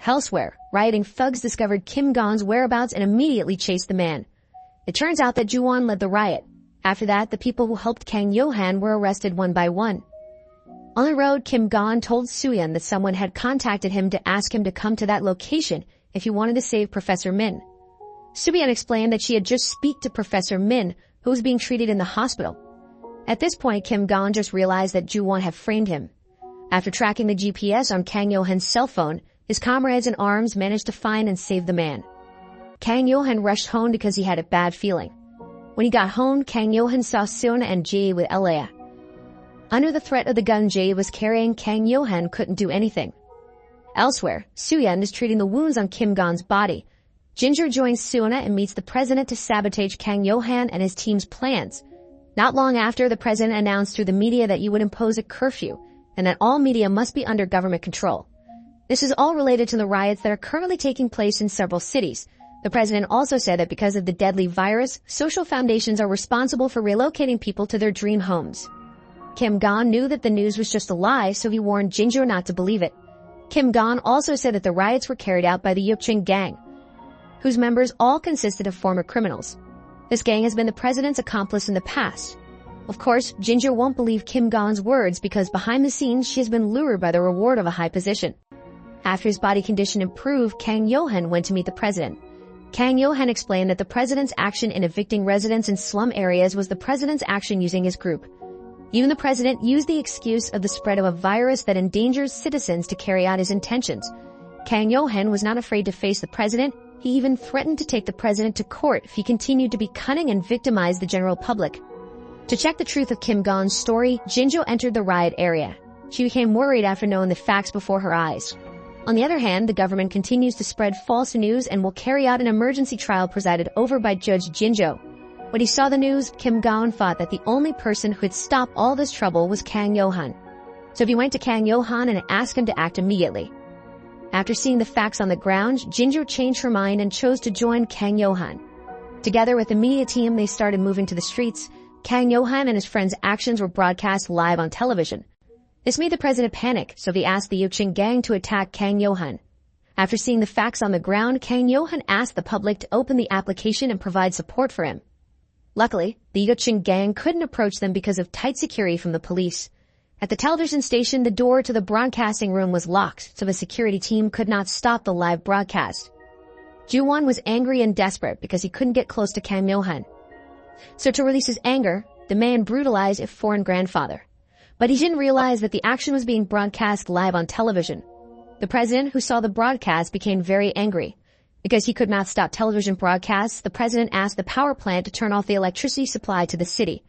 Elsewhere, rioting thugs discovered Kim Gon's whereabouts and immediately chased the man. It turns out that Ju-won led the riot. After that, the people who helped Kang Yo-han were arrested one by one. On the road, Kim Gon told Soo-yeon that someone had contacted him to ask him to come to that location if he wanted to save Professor Min. Soo-yeon explained that she had just speak to Professor Min, who was being treated in the hospital. At this point, Kim Gon just realized that Ju-won had framed him. After tracking the GPS on Kang Yo-han's cell phone, his comrades in arms managed to find and save the man. Kang Yo-han rushed home because he had a bad feeling. When he got home, Kang Yo-han saw Seona and Jae with Elea. Under the threat of the gun Jae was carrying, Kang Yo-han couldn't do anything. Elsewhere, Soo-yeon is treating the wounds on Kim Gon's body. Ginger joins Seona and meets the president to sabotage Kang Yo-han and his team's plans. Not long after, the president announced through the media that he would impose a curfew and that all media must be under government control. This is all related to the riots that are currently taking place in several cities. The president also said that because of the deadly virus, social foundations are responsible for relocating people to their dream homes. Kim Gon knew that the news was just a lie, so he warned Ginger not to believe it. Kim Gon also said that the riots were carried out by the Yukching gang, whose members all consisted of former criminals. This gang has been the president's accomplice in the past. Of course, Ginger won't believe Kim Gon's words because behind the scenes she has been lured by the reward of a high position. After his body condition improved, Kang Yo-han went to meet the president. Kang Yo-han explained that the president's action in evicting residents in slum areas was the president's action using his group. Even the president used the excuse of the spread of a virus that endangers citizens to carry out his intentions. Kang Yo-hen was not afraid to face the president. He even threatened to take the president to court if he continued to be cunning and victimize the general public. To check the truth of Kim Gon's story, Jinjo entered the riot area. She became worried after knowing the facts before her eyes. On the other hand, the government continues to spread false news and will carry out an emergency trial presided over by Judge Jinjo. When he saw the news, Kim Gon thought that the only person who could stop all this trouble was Kang Yo-han. So he went to Kang Yo-han and asked him to act immediately. After seeing the facts on the ground, Jinjo changed her mind and chose to join Kang Yo-han. Together with the media team, they started moving to the streets. Kang Yo-han and his friends' actions were broadcast live on television. This made the president panic, so he asked the Yuching gang to attack Kang Yo-han. After seeing the facts on the ground, Kang Yo-han asked the public to open the application and provide support for him. Luckily, the Yuching gang couldn't approach them because of tight security from the police. At the television station, the door to the broadcasting room was locked, so the security team could not stop the live broadcast. Ju-won was angry and desperate because he couldn't get close to Kang Yo-han. So to release his anger, the man brutalized his foreign grandfather. But he didn't realize that the action was being broadcast live on television. The president, who saw the broadcast, became very angry. Because he could not stop television broadcasts, the president asked the power plant to turn off the electricity supply to the city.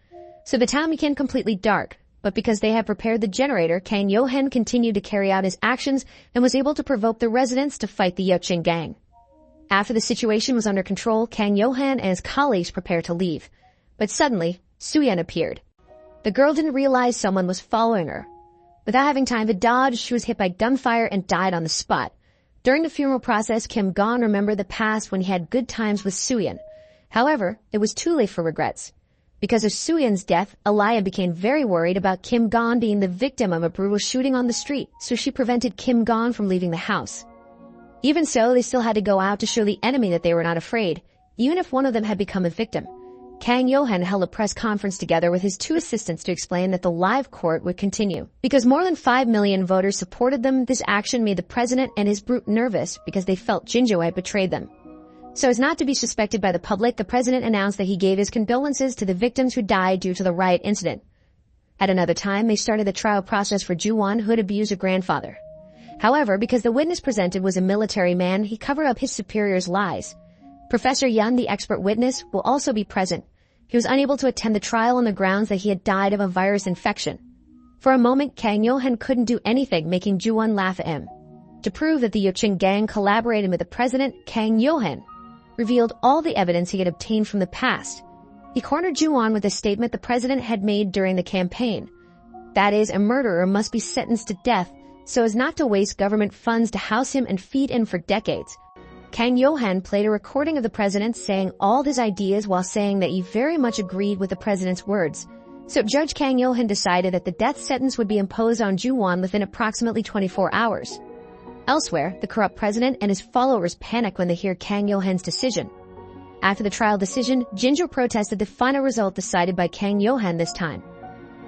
So the town became completely dark. But because they had prepared the generator, Kang Yo-hen continued to carry out his actions and was able to provoke the residents to fight the Yuching gang. After the situation was under control, Kang Yo-hen and his colleagues prepared to leave. But suddenly, Soo-yeon appeared. The girl didn't realize someone was following her. Without having time to dodge, she was hit by gunfire and died on the spot. During the funeral process, Kim Gon remembered the past when he had good times with Soo-yeon. However, it was too late for regrets. Because of Soo-yeon's death, Alaya became very worried about Kim Gon being the victim of a brutal shooting on the street, so she prevented Kim Gon from leaving the house. Even so, they still had to go out to show the enemy that they were not afraid, even if one of them had become a victim. Kang Yo-hen held a press conference together with his two assistants to explain that the live court would continue. Because more than 5 million voters supported them, this action made the president and his brute nervous because they felt Jinjo had betrayed them. So as not to be suspected by the public, the president announced that he gave his condolences to the victims who died due to the riot incident. At another time, they started the trial process for Ju-won, who had abused her grandfather. However, because the witness presented was a military man, he covered up his superior's lies. Professor Yun, the expert witness, will also be present. He was unable to attend the trial on the grounds that he had died of a virus infection. For a moment, Kang Yo-hen couldn't do anything, making Ju-won laugh at him. To prove that the Yuching gang collaborated with the president, Kang Yo-hen revealed all the evidence he had obtained from the past. He cornered Ju-won with a statement the president had made during the campaign. That is, a murderer must be sentenced to death so as not to waste government funds to house him and feed him for decades. Kang Yo-hen played a recording of the president saying all his ideas while saying that he very much agreed with the president's words. So Judge Kang Yo-hen decided that the death sentence would be imposed on Ju-won within approximately 24 hours. Elsewhere, the corrupt president and his followers panic when they hear Kang Yo-hen's decision. After the trial decision, Jinjo protested the final result decided by Kang Yo-hen this time.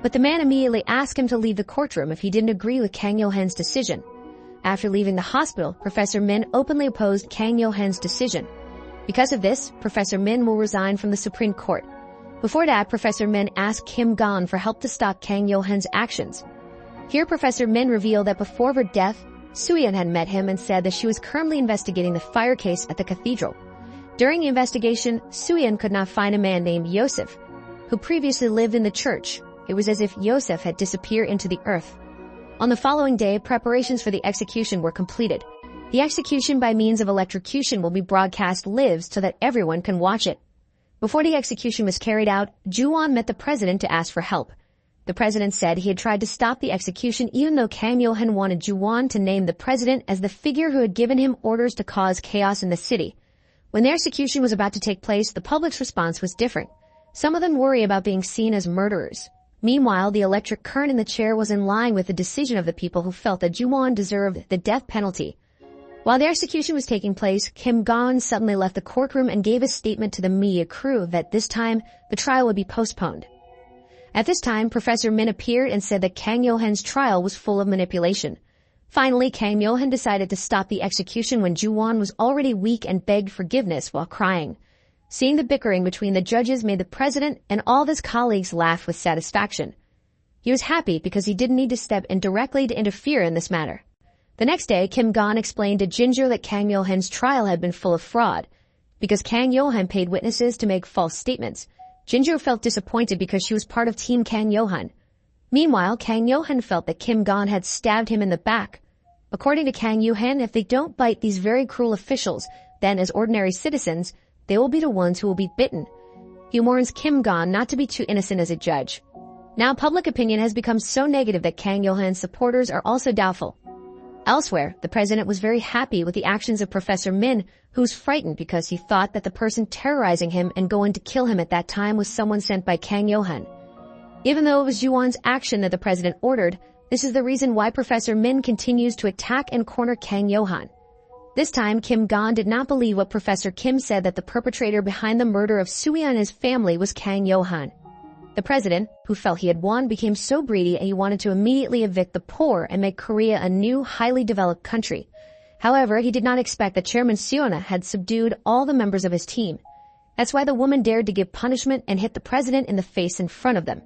But the man immediately asked him to leave the courtroom if he didn't agree with Kang Yo-hen's decision. After leaving the hospital, Professor Min openly opposed Kang Yo-hen's decision. Because of this, Professor Min will resign from the Supreme Court. Before that, Professor Min asked Kim Gon for help to stop Kang Yo-hen's actions. Here, Professor Min revealed that before her death, Soo-yeon had met him and said that she was currently investigating the fire case at the cathedral. During the investigation, Soo-yeon could not find a man named Yosef, who previously lived in the church. It was as if Yosef had disappeared into the earth. On the following day, preparations for the execution were completed. The execution by means of electrocution will be broadcast live so that everyone can watch it. Before the execution was carried out, Ju-won met the president to ask for help. The president said he had tried to stop the execution even though Kang Yo-hen wanted Ju-won to name the president as the figure who had given him orders to cause chaos in the city. When the execution was about to take place, the public's response was different. Some of them worry about being seen as murderers. Meanwhile, the electric current in the chair was in line with the decision of the people who felt that Ju-won deserved the death penalty. While the execution was taking place, Kim Gon suddenly left the courtroom and gave a statement to the media crew that this time the trial would be postponed. At this time, Professor Min appeared and said that Kang Yo-hen's trial was full of manipulation. Finally, Kang Yo-hen decided to stop the execution when Ju-won was already weak and begged forgiveness while crying. Seeing the bickering between the judges made the president and all of his colleagues laugh with satisfaction. He was happy because he didn't need to step in directly to interfere in this matter. The next day, Kim Gon explained to Jinjo that Kang Yo-han's trial had been full of fraud, because Kang Yo-han paid witnesses to make false statements. Jinjo felt disappointed because she was part of Team Kang Yo-han. Meanwhile, Kang Yo-han felt that Kim Gon had stabbed him in the back. According to Kang Yo-han, if they don't bite these very cruel officials, then as ordinary citizens, they will be the ones who will be bitten. He warns Kim Gon not to be too innocent as a judge. Now public opinion has become so negative that Kang Yo-han's supporters are also doubtful. Elsewhere, the president was very happy with the actions of Professor Min, who was frightened because he thought that the person terrorizing him and going to kill him at that time was someone sent by Kang Yo-han. Even though it was Yuan's action that the president ordered, this is the reason why Professor Min continues to attack and corner Kang Yo-han. This time, Kim Gon did not believe what Professor Kim said, that the perpetrator behind the murder of Sui and his family was Kang Yo-han. The president, who felt he had won, became so greedy and he wanted to immediately evict the poor and make Korea a new, highly developed country. However, he did not expect that Chairman Seona had subdued all the members of his team. That's why the woman dared to give punishment and hit the president in the face in front of them.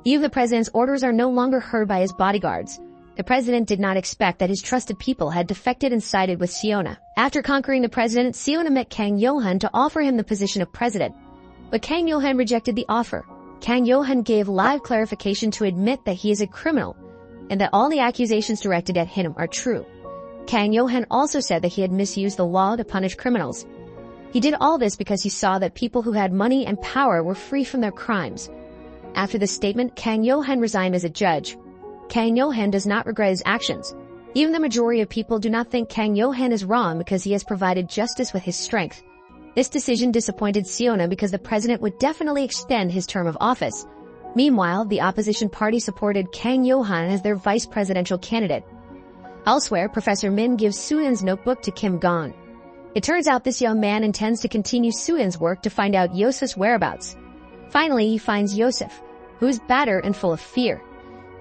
Even the president's orders are no longer heard by his bodyguards. The president did not expect that his trusted people had defected and sided with Seona. After conquering the president, Seona met Kang Yo-han to offer him the position of president. But Kang Yo-han rejected the offer. Kang Yo-han gave live clarification to admit that he is a criminal and that all the accusations directed at him are true. Kang Yo-han also said that he had misused the law to punish criminals. He did all this because he saw that people who had money and power were free from their crimes. After this statement, Kang Yo-han resigned as a judge. Kang Yo-han does not regret his actions. Even the majority of people do not think Kang Yo-han is wrong because he has provided justice with his strength. This decision disappointed Seona because the president would definitely extend his term of office. Meanwhile, the opposition party supported Kang Yo-han as their vice presidential candidate. Elsewhere, Professor Min gives Soo-in's notebook to Kim Gon. It turns out this young man intends to continue Soo-in's work to find out Yosef's whereabouts. Finally, he finds Yosef, who is battered and full of fear.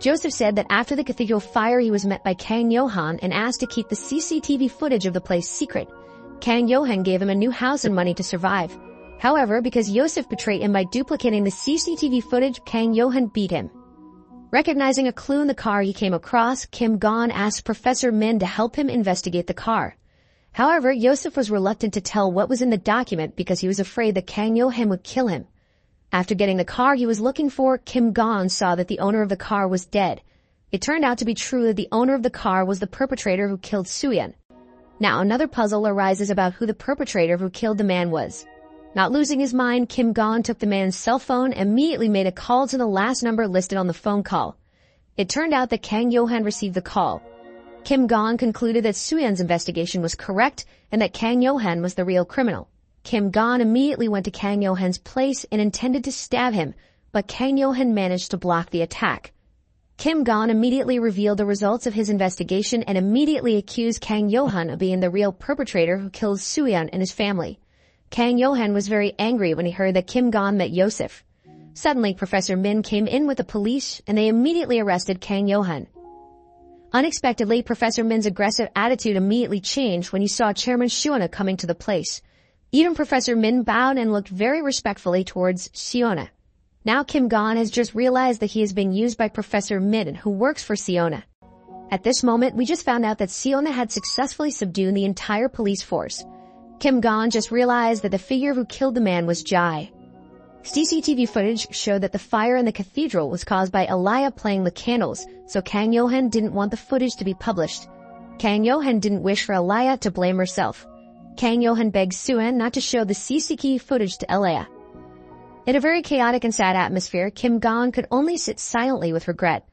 Joseph said that after the cathedral fire he was met by Kang Yo-han and asked to keep the CCTV footage of the place secret. Kang Yo-han gave him a new house and money to survive. However, because Yosef betrayed him by duplicating the CCTV footage, Kang Yo-han beat him. Recognizing a clue in the car he came across, Kim Gon asked Professor Min to help him investigate the car. However, Yosef was reluctant to tell what was in the document because he was afraid that Kang Yo-han would kill him. After getting the car he was looking for, Kim Gon saw that the owner of the car was dead. It turned out to be true that the owner of the car was the perpetrator who killed Soo-in. Now another puzzle arises about who the perpetrator who killed the man was. Not losing his mind, Kim Gon took the man's cell phone and immediately made a call to the last number listed on the phone call. It turned out that Kang Yo-han received the call. Kim Gon concluded that Soo-in's investigation was correct and that Kang Yo-han was the real criminal. Kim Gon immediately went to Kang Yo-han's place and intended to stab him, but Kang Yo-han managed to block the attack. Kim Gon immediately revealed the results of his investigation and immediately accused Kang Yo-han of being the real perpetrator who killed Soo-in and his family. Kang Yo-han was very angry when he heard that Kim Gon met Yosef. Suddenly, Professor Min came in with the police and they immediately arrested Kang Yo-han. Unexpectedly, Professor Min's aggressive attitude immediately changed when he saw Chairman Seona coming to the place. Even Professor Min bowed and looked very respectfully towards Seona. Now Kim Gon has just realized that he is being used by Professor Min, who works for Seona. At this moment, we just found out that Seona had successfully subdued the entire police force. Kim Gon just realized that the figure who killed the man was Jai. CCTV footage showed that the fire in the cathedral was caused by Aliyah playing the candles, so Kang Yo-han didn't want the footage to be published. Kang Yo-han didn't wish for Aliyah to blame herself. Kang Yo-han begged Soo-in not to show the CCTV footage to Aliyah. In a very chaotic and sad atmosphere, Kim Gon could only sit silently with regret.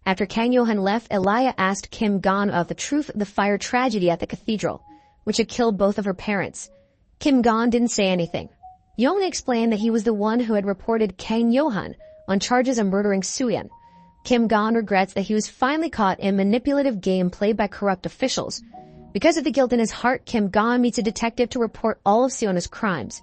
After Kang Yo-han left, Aliyah asked Kim Gon of the truth of the fire tragedy at the cathedral, which had killed both of her parents. Kim Gon didn't say anything. He only explained that he was the one who had reported Kang Yo-han on charges of murdering Soo-in. Kim Gon regrets that he was finally caught in a manipulative game played by corrupt officials. Because of the guilt in his heart, Kim Gon meets a detective to report all of Seona's crimes.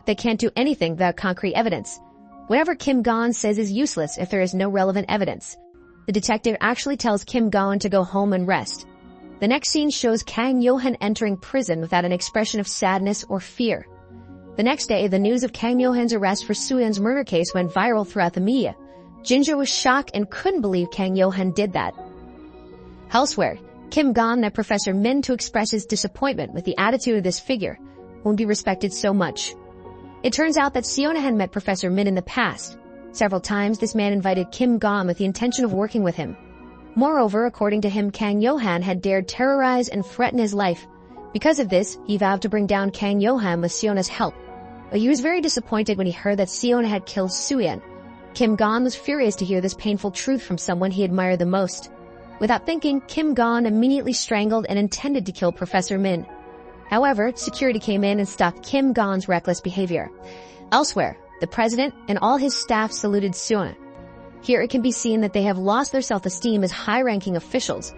They can't do anything without concrete evidence. Whatever Kim Gon says is useless if there is no relevant evidence. The detective actually tells Kim Gon to go home and rest. The next scene shows Kang Yo-han entering prison without an expression of sadness or fear. The next day, the news of Kang Yo-han's arrest for Soo-in's murder case went viral throughout the media. Jinjo was shocked and couldn't believe Kang Yo-han did that. Elsewhere, Kim Gon met Professor Min to express his disappointment with the attitude of this figure, who won't be respected so much. It turns out that Seona had met Professor Min in the past. Several times, this man invited Kim Gon with the intention of working with him. Moreover, according to him, Kang Yo-han had dared terrorize and threaten his life. Because of this, he vowed to bring down Kang Yo-han with Seona's help. But he was very disappointed when he heard that Seona had killed Suyeon. Kim Gon was furious to hear this painful truth from someone he admired the most. Without thinking, Kim Gon immediately strangled and intended to kill Professor Min. However, security came in and stopped Kim Gon's reckless behavior. Elsewhere, the president and all his staff saluted Seona. Here it can be seen that they have lost their self-esteem as high-ranking officials.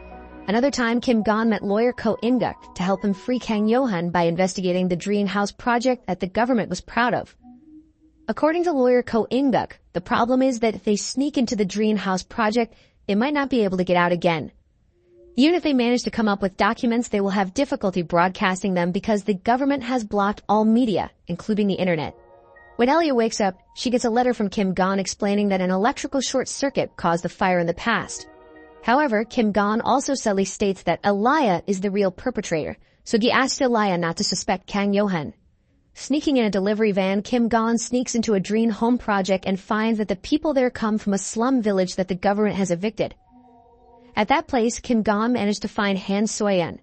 Another time, Kim Gon met lawyer Ko In-guk to help him free Kang Yo-han by investigating the Dream House project that the government was proud of. According to lawyer Ko In-guk, the problem is that if they sneak into the Dream House project, they might not be able to get out again. Even if they manage to come up with documents, they will have difficulty broadcasting them because the government has blocked all media, including the internet. When Elia wakes up, she gets a letter from Kim Gon explaining that an electrical short circuit caused the fire in the past. However, Kim Gon also subtly states that Elia is the real perpetrator, so he asked Elia not to suspect Kang Yo-han. Sneaking in a delivery van, Kim Gon sneaks into a dream home project and finds that the people there come from a slum village that the government has evicted. At that place, Kim Gon managed to find Han Soyeon,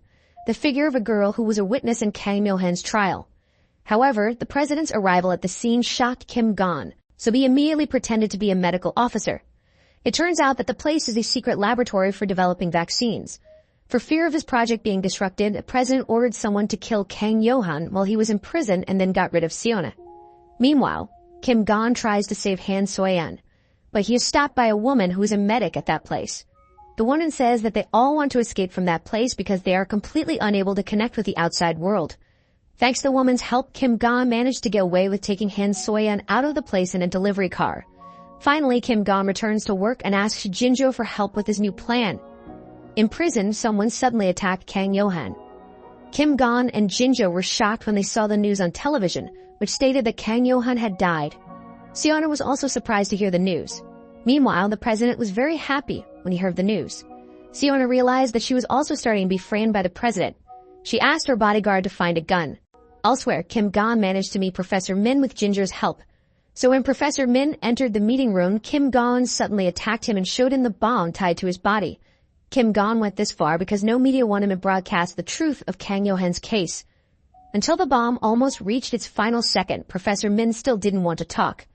the figure of a girl who was a witness in Kang Yo-han's trial. However, the president's arrival at the scene shocked Kim Gon, so he immediately pretended to be a medical officer. It turns out that the place is a secret laboratory for developing vaccines. For fear of his project being disrupted, the president ordered someone to kill Kang Yo-han while he was in prison and then got rid of Seona. Meanwhile, Kim Gon tries to save Han Soyeon, but he is stopped by a woman who is a medic at that place. The woman says that they all want to escape from that place because they are completely unable to connect with the outside world. Thanks to the woman's help, Kim Gon managed to get away with taking Han Soyeon out of the place in a delivery car. Finally, Kim Gon returns to work and asks Jinjo for help with his new plan. In prison, someone suddenly attacked Kang Yo-han. Kim Gon and Jinjo were shocked when they saw the news on television, which stated that Kang Yo-han had died. Seona was also surprised to hear the news. Meanwhile, the president was very happy when he heard the news. Seona realized that she was also starting to be framed by the president. She asked her bodyguard to find a gun. Elsewhere, Kim Gon managed to meet Professor Min with Jinjo's help. So when Professor Min entered the meeting room, Kim Gon suddenly attacked him and showed him the bomb tied to his body. Kim Gon went this far because no media wanted to broadcast the truth of Kang Yo-han's case. Until the bomb almost reached its final second, Professor Min still didn't want to talk.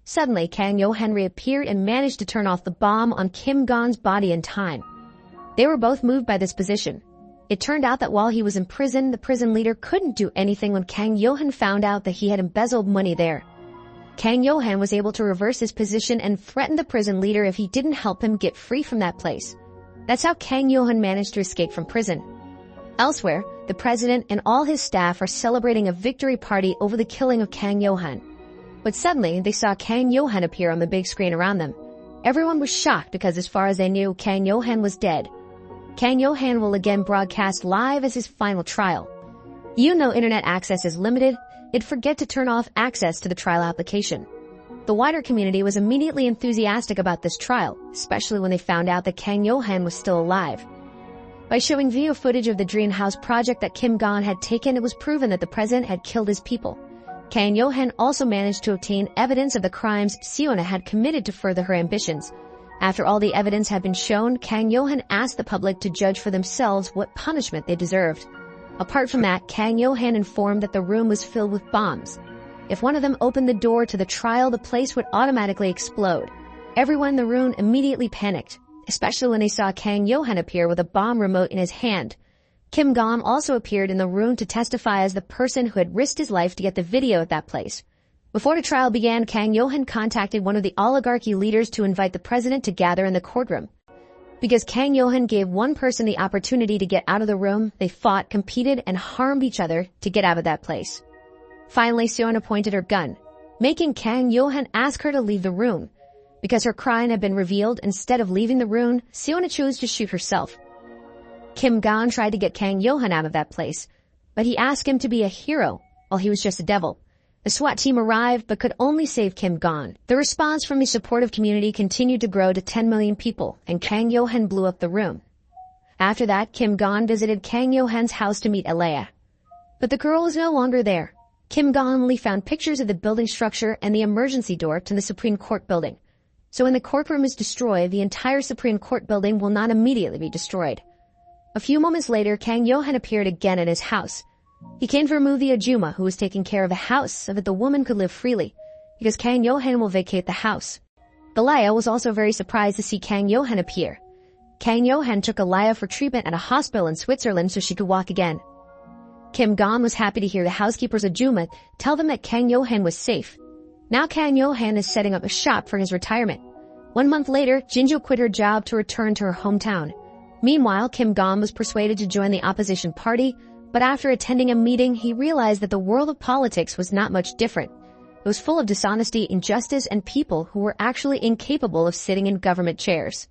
Suddenly, Kang Yo-han reappeared and managed to turn off the bomb on Kim Gon's body in time. They were both moved by this position. It turned out that while he was in prison, the prison leader couldn't do anything when Kang Yo-han found out that he had embezzled money there. Kang Yo-han was able to reverse his position and threaten the prison leader if he didn't help him get free from that place. That's how Kang Yo-han managed to escape from prison. Elsewhere, the president and all his staff are celebrating a victory party over the killing of Kang Yo-han. But suddenly, they saw Kang Yo-han appear on the big screen around them. Everyone was shocked because as far as they knew, Kang Yo-han was dead. Kang Yo-han will again broadcast live as his final trial. Even though internet access is limited, it'd forget to turn off access to the trial application. The wider community was immediately enthusiastic about this trial, especially when they found out that Kang Yo-han was still alive. By showing video footage of the Dream House project that Kim Gon had taken, it was proven that the president had killed his people. Kang Yo-han also managed to obtain evidence of the crimes Seona had committed to further her ambitions. After all the evidence had been shown, Kang Yo-han asked the public to judge for themselves what punishment they deserved. Apart from that, Kang Yo-han informed that the room was filled with bombs. If one of them opened the door to the trial, the place would automatically explode. Everyone in the room immediately panicked, especially when they saw Kang Yo-han appear with a bomb remote in his hand. Kim Gon also appeared in the room to testify as the person who had risked his life to get the video at that place. Before the trial began, Kang Yo-han contacted one of the oligarchy leaders to invite the president to gather in the courtroom. Because Kang Yo-han gave one person the opportunity to get out of the room, they fought, competed, and harmed each other to get out of that place. Finally, Seona pointed her gun, making Kang Yo-han ask her to leave the room. Because her crime had been revealed, instead of leaving the room, Seona chose to shoot herself. Kim Gon tried to get Kang Yo-han out of that place, but he asked him to be a hero while he was just a devil. The SWAT team arrived but could only save Kim Gon. The response from the supportive community continued to grow to 10 million people, and Kang Yo-han blew up the room. After that, Kim Gon visited Kang Yo-han's house to meet Alea. But the girl was no longer there. Kim Gon only found pictures of the building structure and the emergency door to the Supreme Court building. So when the courtroom is destroyed, the entire Supreme Court building will not immediately be destroyed. A few moments later, Kang Yo-han appeared again at his house. He came to remove the Ajuma, who was taking care of the house so that the woman could live freely, because Kang Yo-han will vacate the house. Alea was also very surprised to see Kang Yo-han appear. Kang Yo-han took Alea for treatment at a hospital in Switzerland so she could walk again. Kim Gon was happy to hear the housekeeper's Ajuma tell them that Kang Yo-han was safe. Now Kang Yo-han is setting up a shop for his retirement. 1 month later, Jinjo quit her job to return to her hometown. Meanwhile, Kim Gon was persuaded to join the opposition party, but after attending a meeting, he realized that the world of politics was not much different. It was full of dishonesty, injustice, and people who were actually incapable of sitting in government chairs.